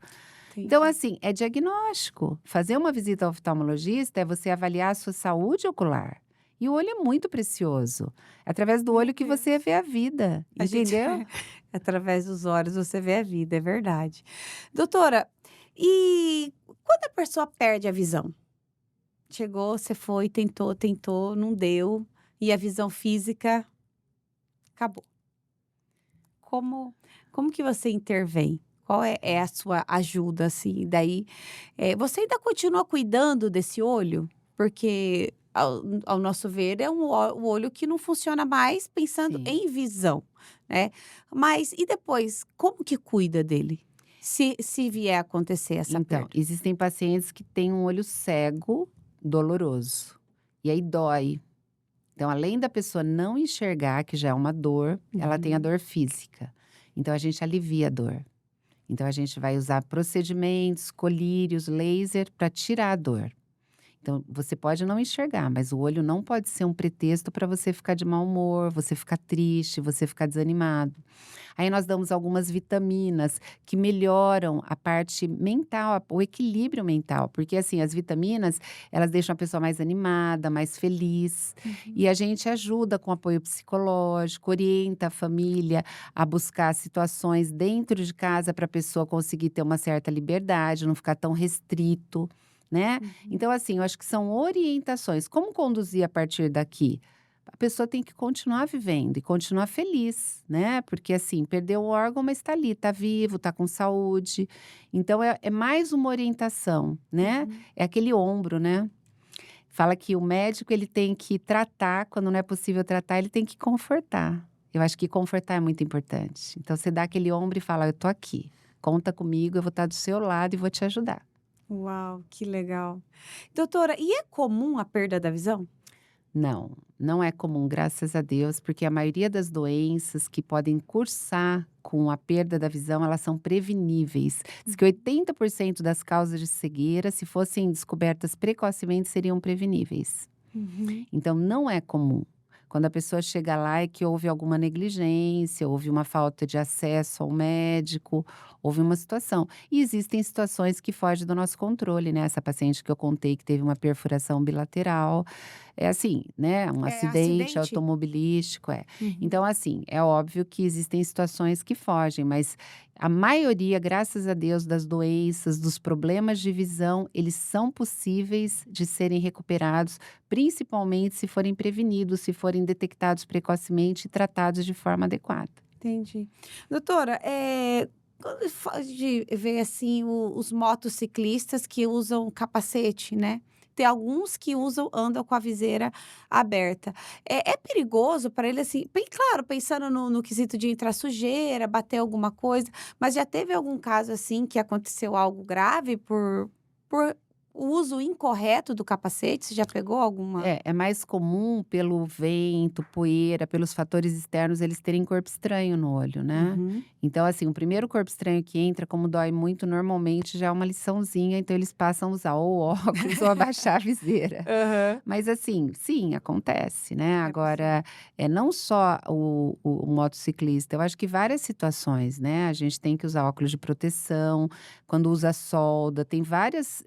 Então, entendi. assim, é diagnóstico. Fazer uma visita ao oftalmologista é você avaliar a sua saúde ocular. E o olho é muito precioso. É através do Meu olho que você Deus. vê a vida, A gente entendeu? através dos olhos você vê a vida, é verdade. Doutora, e quando a pessoa perde a visão? Chegou, você foi, tentou, tentou, não deu, e a visão física acabou. Como como que você intervém? Qual é a sua ajuda, assim? Daí, você ainda continua cuidando desse olho? Porque, ao nosso ver, é o olho que não funciona mais pensando Sim. em visão, né. Mas e depois, como que cuida dele? Se vier a acontecer essa Então, perda? existem pacientes que têm um olho cego doloroso. E aí dói. Então, além da pessoa não enxergar, que já é uma dor, ela tem a Uhum. dor física. Então, a gente alivia a dor. Então, a gente vai usar procedimentos, colírios, laser para tirar a dor. Então, você pode não enxergar, mas o olho não pode ser um pretexto para você ficar de mau humor, você ficar triste, você ficar desanimado. Aí nós damos algumas vitaminas que melhoram a parte mental, o equilíbrio mental, porque assim, as vitaminas, elas deixam a pessoa mais animada, mais feliz, Uhum. e a gente ajuda com apoio psicológico, orienta a família a buscar situações dentro de casa para a pessoa conseguir ter uma certa liberdade, não ficar tão restrito, né? Uhum. Então, assim, eu acho que são orientações. Como conduzir a partir daqui? a pessoa tem que continuar vivendo e continuar feliz, né? Porque assim, perdeu o órgão, mas está ali, está vivo, está com saúde. Então é mais uma orientação, né? Uhum. É aquele ombro, né? Fala que o médico ele tem que tratar, quando não é possível tratar, ele tem que confortar. Eu acho que confortar é muito importante. Então você dá aquele ombro e fala: eu tô aqui, conta comigo, eu vou estar do seu lado e vou te ajudar. Uau, que legal. Doutora, e é comum a perda da visão? Não, não é comum, graças a Deus, porque a maioria das doenças que podem cursar com a perda da visão, elas são preveníveis. Diz que 80% das causas de cegueira, se fossem descobertas precocemente, seriam preveníveis. Uhum. Então, não é comum. Quando a pessoa chega lá é que houve alguma negligência, houve uma falta de acesso ao médico, houve uma situação. E existem situações que fogem do nosso controle, né? Essa paciente que eu contei que teve uma perfuração bilateral, é assim, né? Um É acidente acidente? automobilístico, é. Uhum. Então, assim, é óbvio que existem situações que fogem, mas a maioria, graças a Deus, das doenças, dos problemas de visão, eles são possíveis de serem recuperados, principalmente se forem prevenidos, se forem detectados precocemente e tratados de forma adequada. Entendi. Doutora, quando de ver, assim, os motociclistas que usam capacete, né, tem alguns que andam com a viseira aberta. É perigoso para ele, assim, bem claro, pensando no quesito de entrar sujeira, bater alguma coisa, mas já teve algum caso, assim, que aconteceu algo grave por uso incorreto do capacete? Você já pegou alguma? É mais comum pelo vento, poeira, pelos fatores externos, eles terem corpo estranho no olho, né. Uhum. Então, assim, o primeiro corpo estranho que entra, como dói muito, normalmente já é uma liçãozinha, então eles passam a usar ou óculos ou abaixar a viseira. Aham. Mas assim, sim, acontece, né. É possível. Agora, é não só o motociclista, eu acho que várias situações, né, a gente tem que usar óculos de proteção, quando usa solda, tem várias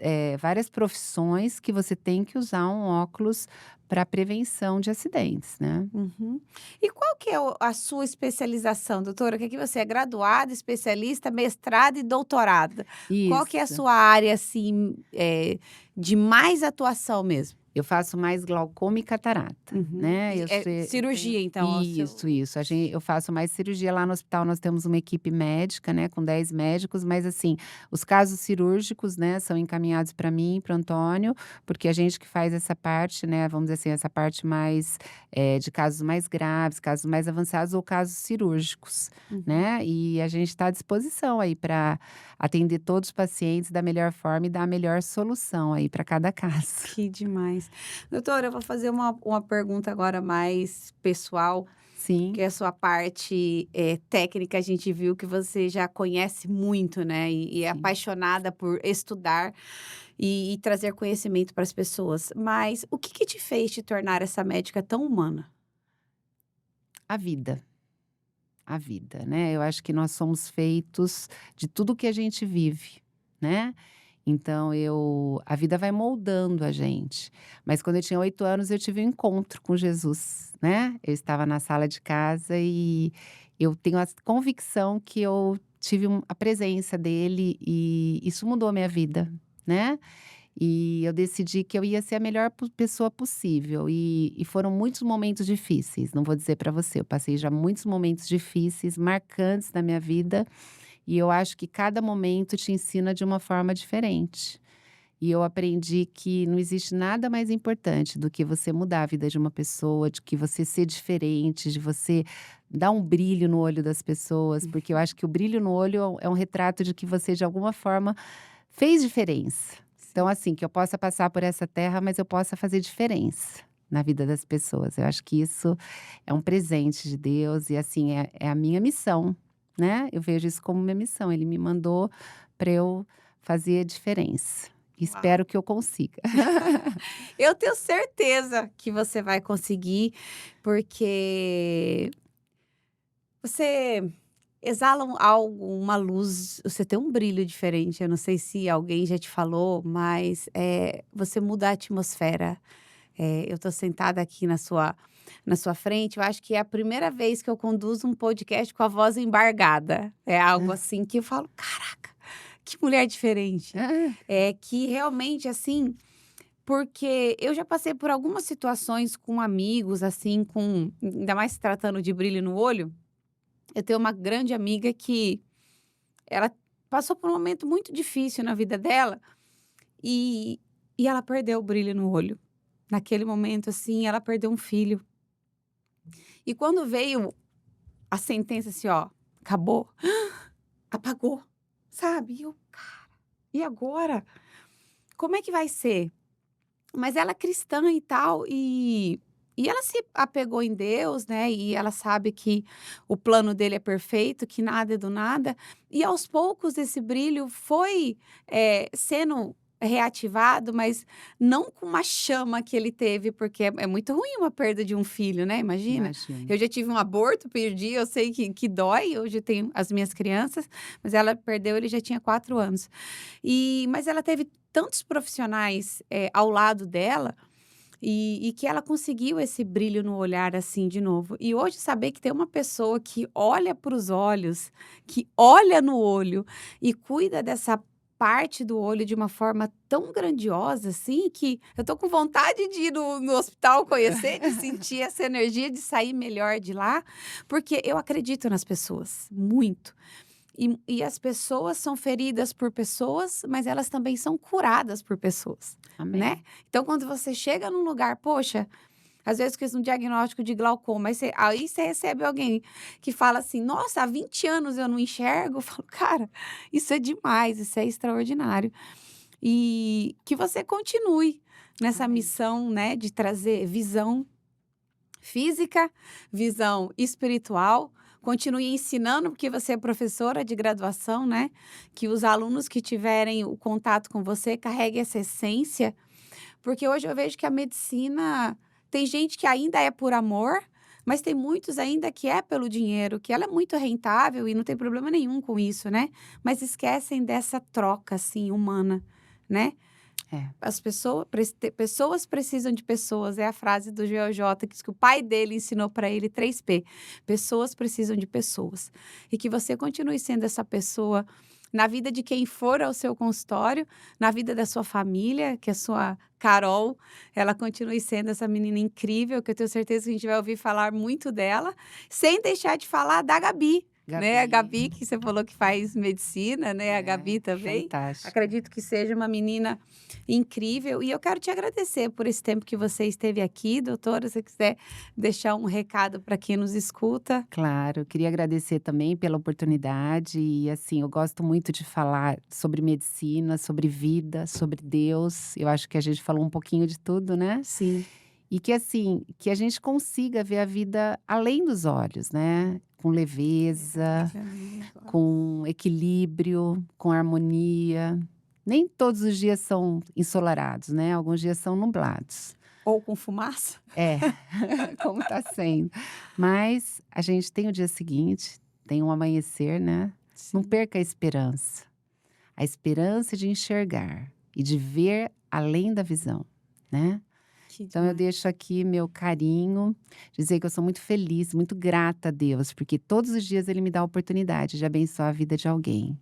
profissões que você tem que usar um óculos para prevenção de acidentes, né. Uhum. E qual que é a sua especialização, doutora? Que aqui você é graduada, especialista, mestrada e doutorada. Qual que é a Isso. sua área, assim, de mais atuação mesmo? Eu faço mais glaucoma e catarata, Uhum. né, E é eu tenho cirurgia, então, é o seu. isso, eu faço mais cirurgia lá no hospital, nós temos uma equipe médica, né, com 10 médicos, mas assim, os casos cirúrgicos, né, são encaminhados para mim, para o Antônio, porque a gente que faz essa parte, né, vamos dizer assim, essa parte mais, de casos mais graves, casos mais avançados ou casos cirúrgicos, Uhum. né, e a gente está à disposição aí para atender todos os pacientes da melhor forma e dar a melhor solução aí para cada caso. Que demais. Doutora, eu vou fazer uma pergunta agora mais pessoal, que Sim, é a sua parte, técnica. A gente viu que você já conhece muito, né, e é sim. apaixonada por estudar e trazer conhecimento para as pessoas. Mas o que que te fez te tornar essa médica tão humana? A vida, a vida, né. Eu acho que nós somos feitos de tudo que a gente vive, né. Então a vida vai moldando a gente. Mas quando eu tinha 8 anos eu tive um encontro com Jesus, né. Eu estava na sala de casa e eu tenho a convicção que eu tive a presença dele e isso mudou a minha vida, né. E eu decidi que eu ia ser a melhor pessoa possível e foram muitos momentos difíceis, não vou dizer para você, eu passei já muitos momentos difíceis, marcantes na minha vida, e eu acho que cada momento te ensina de uma forma diferente. E eu aprendi que não existe nada mais importante do que você mudar a vida de uma pessoa, de que você ser diferente, de você dar um brilho no olho das pessoas, porque eu acho que o brilho no olho é um retrato de que você de alguma forma fez diferença. Então, Sim. assim, que eu possa passar por essa terra, mas eu possa fazer diferença na vida das pessoas. Eu acho que isso é um presente de Deus e, assim, é a minha missão, né. Eu vejo isso como minha missão, ele me mandou para eu fazer a diferença. Uau! Espero que eu consiga. Eu tenho certeza que você vai conseguir, porque você exala algo, uma luz, você tem um brilho diferente. Eu não sei se alguém já te falou, mas, você muda a atmosfera. Eu tô sentada aqui na sua frente, eu acho que é a primeira vez que eu conduzo um podcast com a voz embargada. É algo assim que eu falo: "Caraca, que mulher diferente". Ah, É que realmente, assim, porque eu já passei por algumas situações com amigos, assim, ainda mais se tratando de brilho no olho. Eu tenho uma grande amiga que ela passou por um momento muito difícil na vida dela e, e ela perdeu o brilho no olho. Naquele momento, assim, ela perdeu um filho. E quando veio a sentença assim, ó, acabou, apagou, sabe? E eu, cara, e agora? Como é que vai ser? Mas ela é cristã e tal, e ela se apegou em Deus, né, e ela sabe que o plano dele é perfeito, que nada é do nada, e aos poucos esse brilho foi, sendo reativado, mas não com uma chama que ele teve, porque é muito ruim uma perda de um filho, né, imagina. Imagino. Eu já tive um aborto, perdi, eu sei que dói, hoje eu tenho as minhas crianças, mas ela perdeu, ele já tinha 4 anos. Mas ela teve tantos profissionais, ao lado dela, e que ela conseguiu esse brilho no olhar, assim, de novo. E hoje saber que tem uma pessoa que olha para os olhos, que olha no olho e cuida dessa parte do olho de uma forma tão grandiosa, assim, que eu tô com vontade de ir no hospital conhecer, de sentir essa energia, de sair melhor de lá, porque eu acredito nas pessoas, muito. E as pessoas são feridas por pessoas, mas elas também são curadas por pessoas, né. Amém. Então quando você chega num lugar, poxa, às vezes fiz um diagnóstico de glaucoma, aí você recebe alguém que fala assim: "Nossa, há 20 anos eu não enxergo", eu falo: "Cara, isso é demais, isso é extraordinário". E que você continue nessa Amém. missão, né, de trazer visão física, visão espiritual. Continue ensinando, porque você é professora de graduação, né? Que os alunos que tiverem o contato com você carreguem essa essência, porque hoje eu vejo que a medicina tem gente que ainda é por amor, mas tem muitos ainda que é pelo dinheiro, que ela é muito rentável e não tem problema nenhum com isso, né? Mas esquecem dessa troca, assim, humana, né? É. As pessoas precisam de pessoas, é a frase do GeoJ, que diz que o pai dele ensinou para ele 3P: pessoas precisam de pessoas. E que você continue sendo essa pessoa na vida de quem for ao seu consultório, na vida da sua família, que a sua Carol, ela continue sendo essa menina incrível, que eu tenho certeza que a gente vai ouvir falar muito dela, sem deixar de falar da Gabi, né, a Gabi, Gabi que você falou que faz medicina, né, a Gabi também. fantástica. Acredito que seja uma menina incrível. E eu quero te agradecer por esse tempo que você esteve aqui, doutora. Se você quiser deixar um recado para quem nos escuta. Claro, eu queria agradecer também pela oportunidade e, assim, eu gosto muito de falar sobre medicina, sobre vida, sobre Deus. Eu acho que a gente falou um pouquinho de tudo, né? Sim. E que, assim, que a gente consiga ver a vida além dos olhos, né? Com leveza, com equilíbrio, com harmonia. Nem todos os dias são ensolarados, né? Alguns dias são nublados. Ou com fumaça? É, como está sendo. Mas a gente tem o dia seguinte, tem um amanhecer, né. Não Sim. perca a esperança. A esperança de enxergar e de ver além da visão, né. Que Então eu demais. deixo aqui meu carinho, dizer que eu sou muito feliz, muito grata a Deus, porque todos os dias Ele me dá a oportunidade de abençoar a vida de alguém.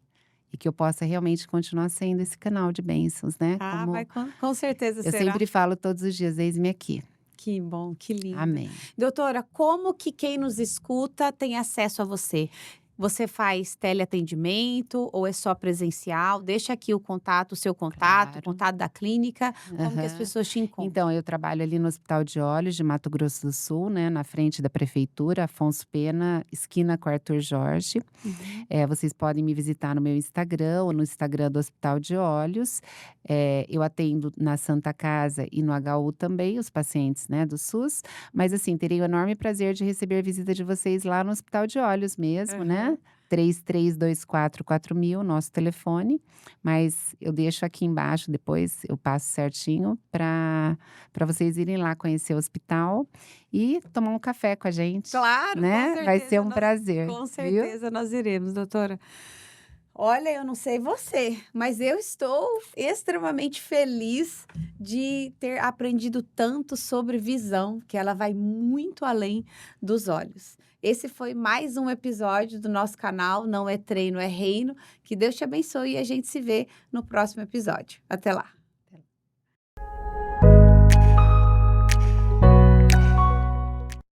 E que eu possa realmente continuar sendo esse canal de bênçãos, né, Ah, vai como com certeza eu será. sempre falo todos os dias: "Eis-me aqui". Que bom, que lindo. Amém. Doutora, como que quem nos escuta tem acesso a você? Você faz teleatendimento ou é só presencial? Deixa aqui o seu contato, o Claro. contato da clínica, como que as Aham. pessoas te encontram? Então, eu trabalho ali no Hospital de Olhos de Mato Grosso do Sul, né, na frente da prefeitura, Afonso Pena, esquina com Arthur Jorge. Uhum. Vocês podem me visitar no meu Instagram ou no Instagram do Hospital de Olhos. Eu atendo na Santa Casa e no HU também, os pacientes, né, do SUS. Mas, assim, terei o enorme prazer de receber a visita de vocês lá no Hospital de Olhos mesmo, né. Aham. 33244000, nosso telefone. Mas eu deixo aqui embaixo, depois eu passo certinho para vocês irem lá conhecer o hospital e tomar um café com a gente, Claro, né. Vai ser um prazer, com viu. certeza nós iremos, doutora. Olha, eu não sei você, mas eu estou extremamente feliz de ter aprendido tanto sobre visão, que ela vai muito além dos olhos. Esse foi mais um episódio do nosso canal Não é Treino, é Reino. Que Deus te abençoe e a gente se vê no próximo episódio. Até lá.